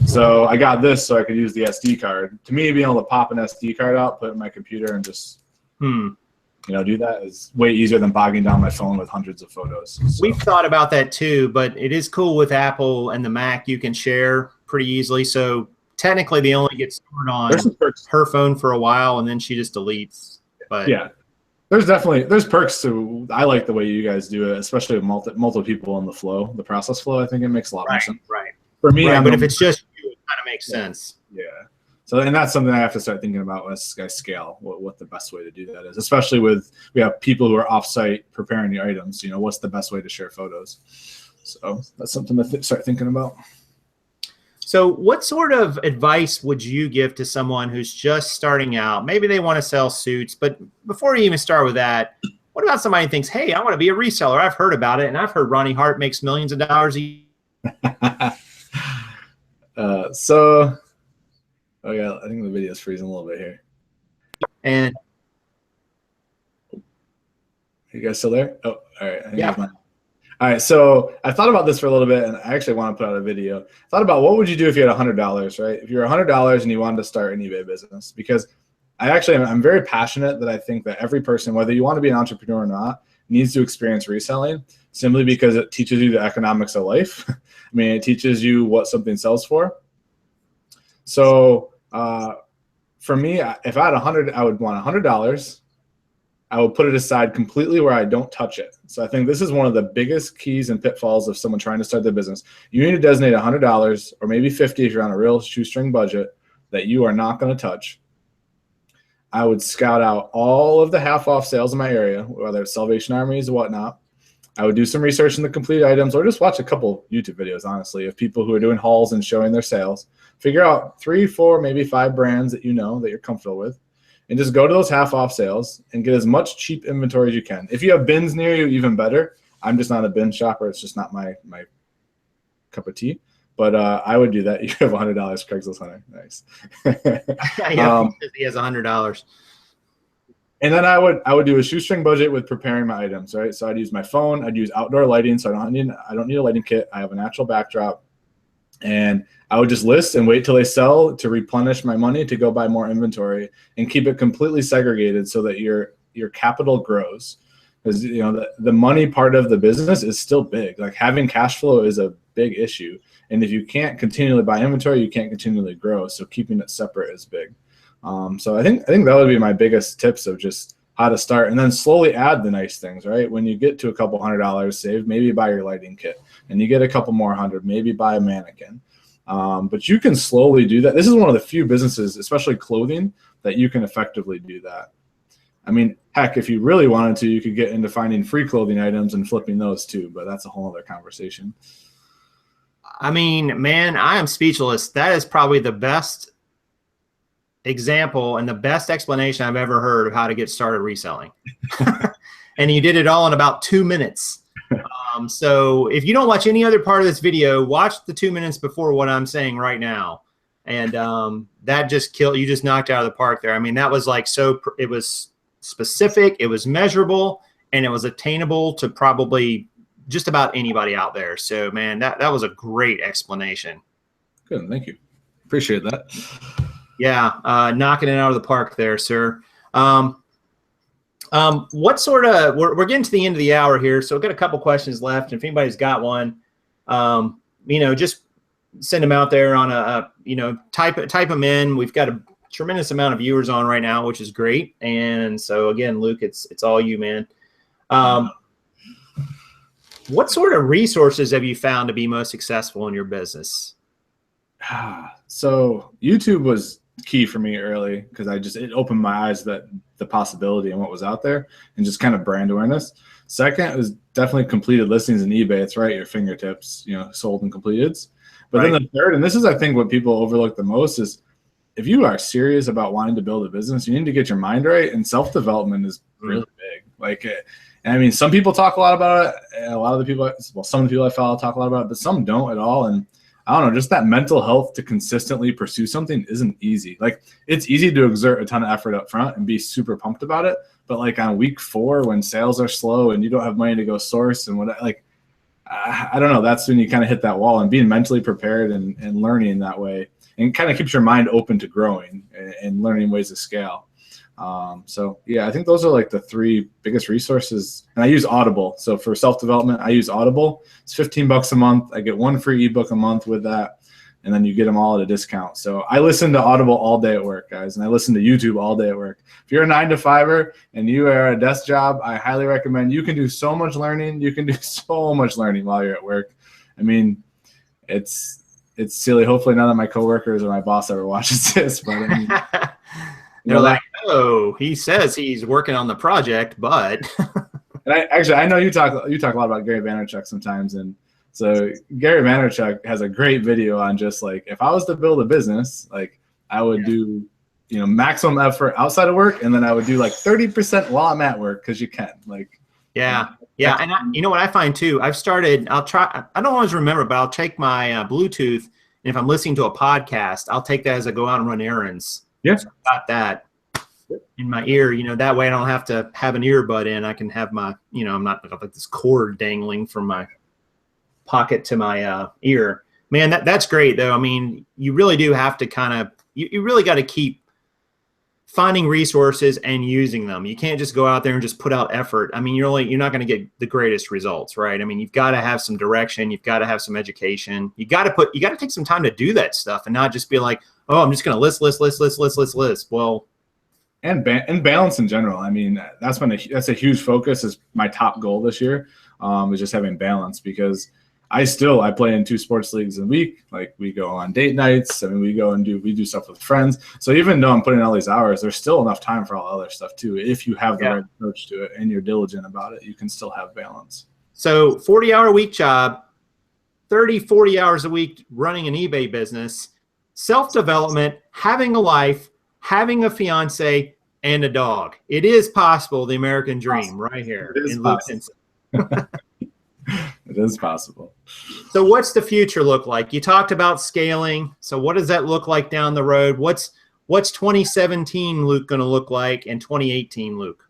So I got this so I could use the SD card. To me, being able to pop an SD card out, put it in my computer, and just do that is way easier than bogging down my phone with hundreds of photos. So. We've thought about that too, but it is cool with Apple and the Mac. You can share pretty easily. So technically, they only get stored on her phone for a while, and then she just deletes. But yeah. There's perks to, I like the way you guys do it, especially with multiple people in the process flow. I think it makes a lot more sense. Right. For me, but if it's just you, it kind of makes sense. Yeah. So, and that's something I have to start thinking about when I scale, what the best way to do that is, especially we have people who are offsite preparing the items, what's the best way to share photos. So that's something to start thinking about. So what sort of advice would you give to someone who's just starting out? Maybe they want to sell suits, but before you even start with that, what about somebody who thinks, hey, I want to be a reseller. I've heard about it, and I've heard Ronnie Hart makes millions of dollars a year. Oh yeah, I think the video is freezing a little bit here. And you guys still there? Oh, all right. I think all right, so I thought about this for a little bit, and I actually want to put out a video. I thought about what would you do if you had $100, right? If you're $100 and you wanted to start an eBay business, because I'm very passionate that I think that every person, whether you want to be an entrepreneur or not, needs to experience reselling, simply because it teaches you the economics of life. I mean, it teaches you what something sells for. So for me, if I had I would want $100. I will put it aside completely where I don't touch it. So I think this is one of the biggest keys and pitfalls of someone trying to start their business. You need to designate $100 or maybe $50 if you're on a real shoestring budget that you are not going to touch. I would scout out all of the half-off sales in my area, whether it's Salvation Armies or whatnot. I would do some research in the complete items, or just watch a couple YouTube videos, honestly, of people who are doing hauls and showing their sales. Figure out 3, 4, maybe 5 brands that that you're comfortable with. And just go to those half-off sales and get as much cheap inventory as you can. If you have bins near you, even better. I'm just not a bin shopper. It's just not my cup of tea. But I would do that. You have $100 Craigslist Hunter. Nice. He has $100. And then I would do a shoestring budget with preparing my items, right? So I'd use my phone. I'd use outdoor lighting, so I don't need a lighting kit. I have a natural backdrop. And I would just list and wait till they sell to replenish my money to go buy more inventory and keep it completely segregated so that your capital grows. Because the money part of the business is still big. Like having cash flow is a big issue. And if you can't continually buy inventory, you can't continually grow. So keeping it separate is big. So I think that would be my biggest tips of just how to start, and then slowly add the nice things, right? When you get to a couple $100 saved, maybe buy your lighting kit, and you get a couple more $100, maybe buy a mannequin. But you can slowly do that. This is one of the few businesses, especially clothing, that you can effectively do that. I mean, heck, if you really wanted to, you could get into finding free clothing items and flipping those too, but that's a whole other conversation. I mean, man, I am speechless. That is probably the best example and the best explanation I've ever heard of how to get started reselling. And you did it all in about 2 minutes. So if you don't watch any other part of this video, watch the 2 minutes before what I'm saying right now. And that just you just knocked out of the park there. I mean, that was like, it was specific, it was measurable, and it was attainable to probably just about anybody out there. So man, that was a great explanation. Good, thank you. Appreciate that. Yeah, knocking it out of the park there, sir. What sort of, we're getting to the end of the hour here, so we've got a couple questions left. If anybody's got one, just send them out there on type them in. We've got a tremendous amount of viewers on right now, which is great. And so again, Luke, it's all you, man. What sort of resources have you found to be most successful in your business? So YouTube was key for me early because it opened my eyes that the possibility and what was out there and just kind of brand awareness. Second was definitely completed listings in eBay. It's right at your fingertips, sold and completeds. But then the third, and this is, I think, what people overlook the most is if you are serious about wanting to build a business, you need to get your mind right. And self-development is really big. And I mean, some people talk a lot about it. A lot of the people, some of the people I follow talk a lot about it, but some don't at all. And I don't know, just that mental health to consistently pursue something isn't easy. Like, it's easy to exert a ton of effort up front and be super pumped about it. But like on week 4, when sales are slow and you don't have money to go source and I don't know, that's when you kind of hit that wall. And being mentally prepared and learning that way and kind of keeps your mind open to growing and learning ways to scale. So yeah, I think those are like the 3 biggest resources. And I use Audible. So for self-development, I use Audible. It's $15 a month. I get 1 free ebook a month with that. And then you get them all at a discount. So I listen to Audible all day at work, guys. And I listen to YouTube all day at work. If you're a 9-to-5er and you are at a desk job, I highly recommend. You can do so much learning. You can do so much learning while you're at work. I mean, it's silly. Hopefully none of my coworkers or my boss ever watches this, but I mean, they're like, oh, he says he's working on the project, but. And I know you talk a lot about Gary Vaynerchuk sometimes, and so Gary Vaynerchuk has a great video on just like, if I was to build a business, like I would do, maximum effort outside of work, and then I would do like 30% while I'm at work because you can, like. Yeah. And you know what I find too? I don't always remember, but I'll take my Bluetooth, and if I'm listening to a podcast, I'll take that as I go out and run errands. Yeah. So I got that in my ear, that way I don't have to have an earbud in. I can have my, I'm not like this cord dangling from my pocket to my ear. Man, that's great though. I mean, you really do have to you really got to keep finding resources and using them. You can't just go out there and just put out effort. I mean, you're not going to get the greatest results, right? I mean, you've got to have some direction. You've got to have some education. You got to take some time to do that stuff and not just be like, oh, I'm just going to list. Well, and balance in general. I mean, that's a huge focus. Is my top goal this year, is just having balance, because I play in 2 sports leagues a week. Like, we go on date nights. I mean, we do stuff with friends. So even though I'm putting in all these hours, there's still enough time for all other stuff too. If you have the right approach to it and you're diligent about it, you can still have balance. So 40-hour week job, 30, 40 hours a week running an eBay business, self-development, having a life, having a fiance, and a dog. It is possible, the American dream, right here in Luke Henson. It is possible. So what's the future look like? You talked about scaling. So what does that look like down the road? What's 2017 Luke going to look like, and 2018 Luke?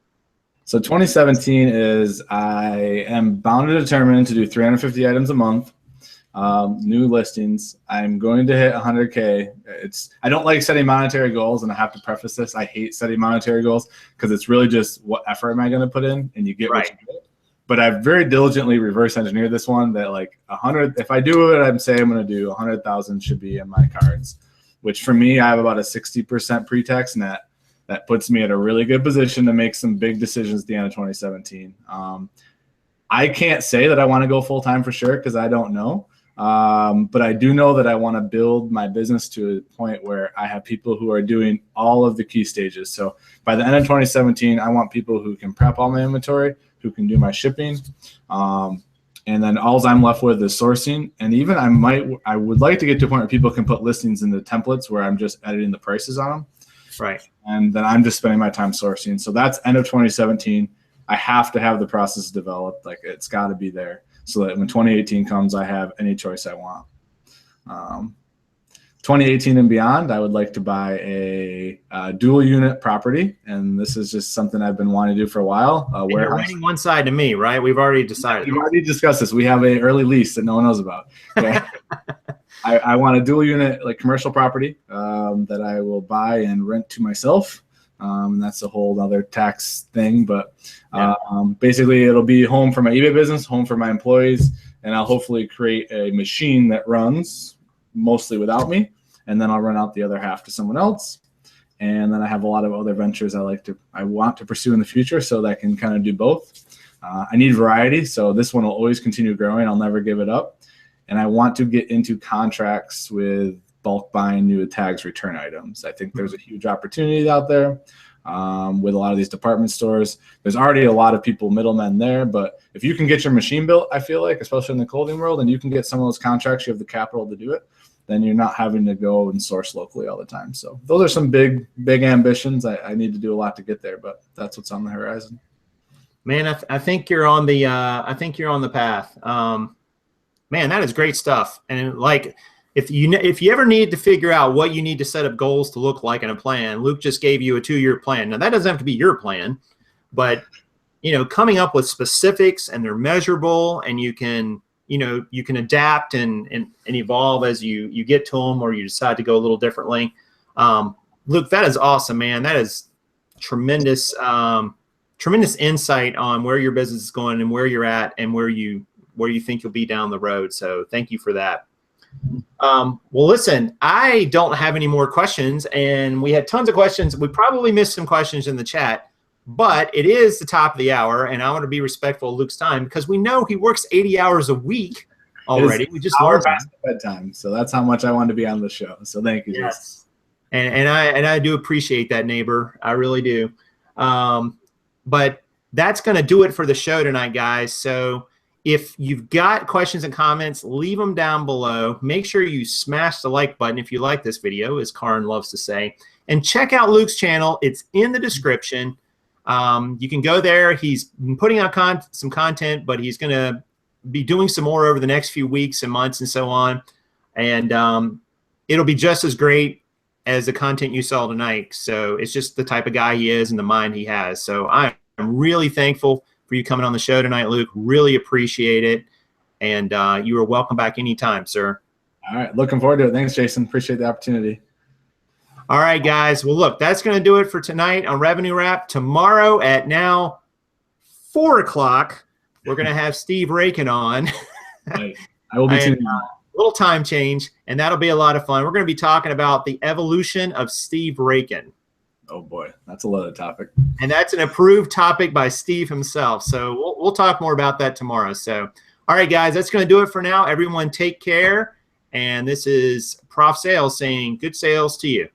So 2017 is, I am bound and determined to do 350 items a month. New listings. I'm going to hit 100K. I don't like setting monetary goals, and I have to preface this. I hate setting monetary goals because it's really just what effort am I going to put in, and you get what you get. But I've very diligently reverse engineered this one, that like 100, if I do what I'm saying I'm going to do, 100,000 should be in my cards, which for me, I have about a 60% pre-tax net. That puts me at a really good position to make some big decisions at the end of 2017. I can't say that I want to go full-time for sure, because I don't know. But I do know that I want to build my business to a point where I have people who are doing all of the key stages. So by the end of 2017, I want people who can prep all my inventory, who can do my shipping. And then all I'm left with is sourcing. And even I would like to get to a point where people can put listings in the templates where I'm just editing the prices on them. Right. And then I'm just spending my time sourcing. So that's end of 2017. I have to have the process developed. Like, it's got to be there, so that when 2018 comes, I have any choice I want. 2018 and beyond, I would like to buy a dual unit property. And this is just something I've been wanting to do for a while. You're renting one side to me, right? We've already decided. We've already discussed this. We have an early lease that no one knows about. Okay? I want a dual unit, like commercial property, that I will buy and rent to myself. And that's a whole other tax thing. But basically, it'll be home for my eBay business, home for my employees, and I'll hopefully create a machine that runs mostly without me. And then I'll run out the other half to someone else. And then I have a lot of other ventures I want to pursue in the future, so that I can kind of do both. I need variety, so this one will always continue growing. I'll never give it up. And I want to get into contracts with bulk buying new tags return items. I think there's a huge opportunity out there with a lot of these department stores. There's already a lot of people, middlemen there, but if you can get your machine built, I feel like, especially in the clothing world, and you can get some of those contracts, you have the capital to do it, then you're not having to go and source locally all the time. So those are some big ambitions. I need to do a lot to get there, but that's what's on the horizon. Man, I think you're on the path. Man, that is great stuff. And like, if you ever need to figure out what you need to set up goals to look like in a plan, Luke just gave you a 2-year plan. Now that doesn't have to be your plan, but coming up with specifics, and they're measurable, and you can adapt and evolve as you get to them, or you decide to go a little differently. Luke, that is awesome, man. That is tremendous insight on where your business is going and where you're at and where you think you'll be down the road. So thank you for that. Well, listen, I don't have any more questions, and we had tons of questions. We probably missed some questions in the chat, but it is the top of the hour, and I want to be respectful of Luke's time because we know he works 80 hours a week already. We just learned past bedtime, so that's how much I wanted to be on the show. So thank you. Yes, and I do appreciate that, neighbor. I really do. But that's going to do it for the show tonight, guys. So if you've got questions and comments, leave them down below. Make sure you smash the like button if you like this video, as Karin loves to say. And check out Luke's channel. It's in the description. You can go there. He's been putting out some content, but he's going to be doing some more over the next few weeks and months and so on. And it'll be just as great as the content you saw tonight. So it's just the type of guy he is and the mind he has. So I'm really thankful for you coming on the show tonight, Luke. Really appreciate it. And you are welcome back anytime, sir. All right. Looking forward to it. Thanks, Jason. Appreciate the opportunity. All right, guys. Well, look, that's going to do it for tonight on Revenue Wrap. Tomorrow at now 4 o'clock, we're going to have Steve Rakin on. Right. I will be tuning in. Little time change, and that'll be a lot of fun. We're going to be talking about the evolution of Steve Rakin. Oh boy, that's a loaded topic. And that's an approved topic by Steve himself. So we'll talk more about that tomorrow. So, all right, guys, that's going to do it for now. Everyone take care. And this is Prof Sales saying good sales to you.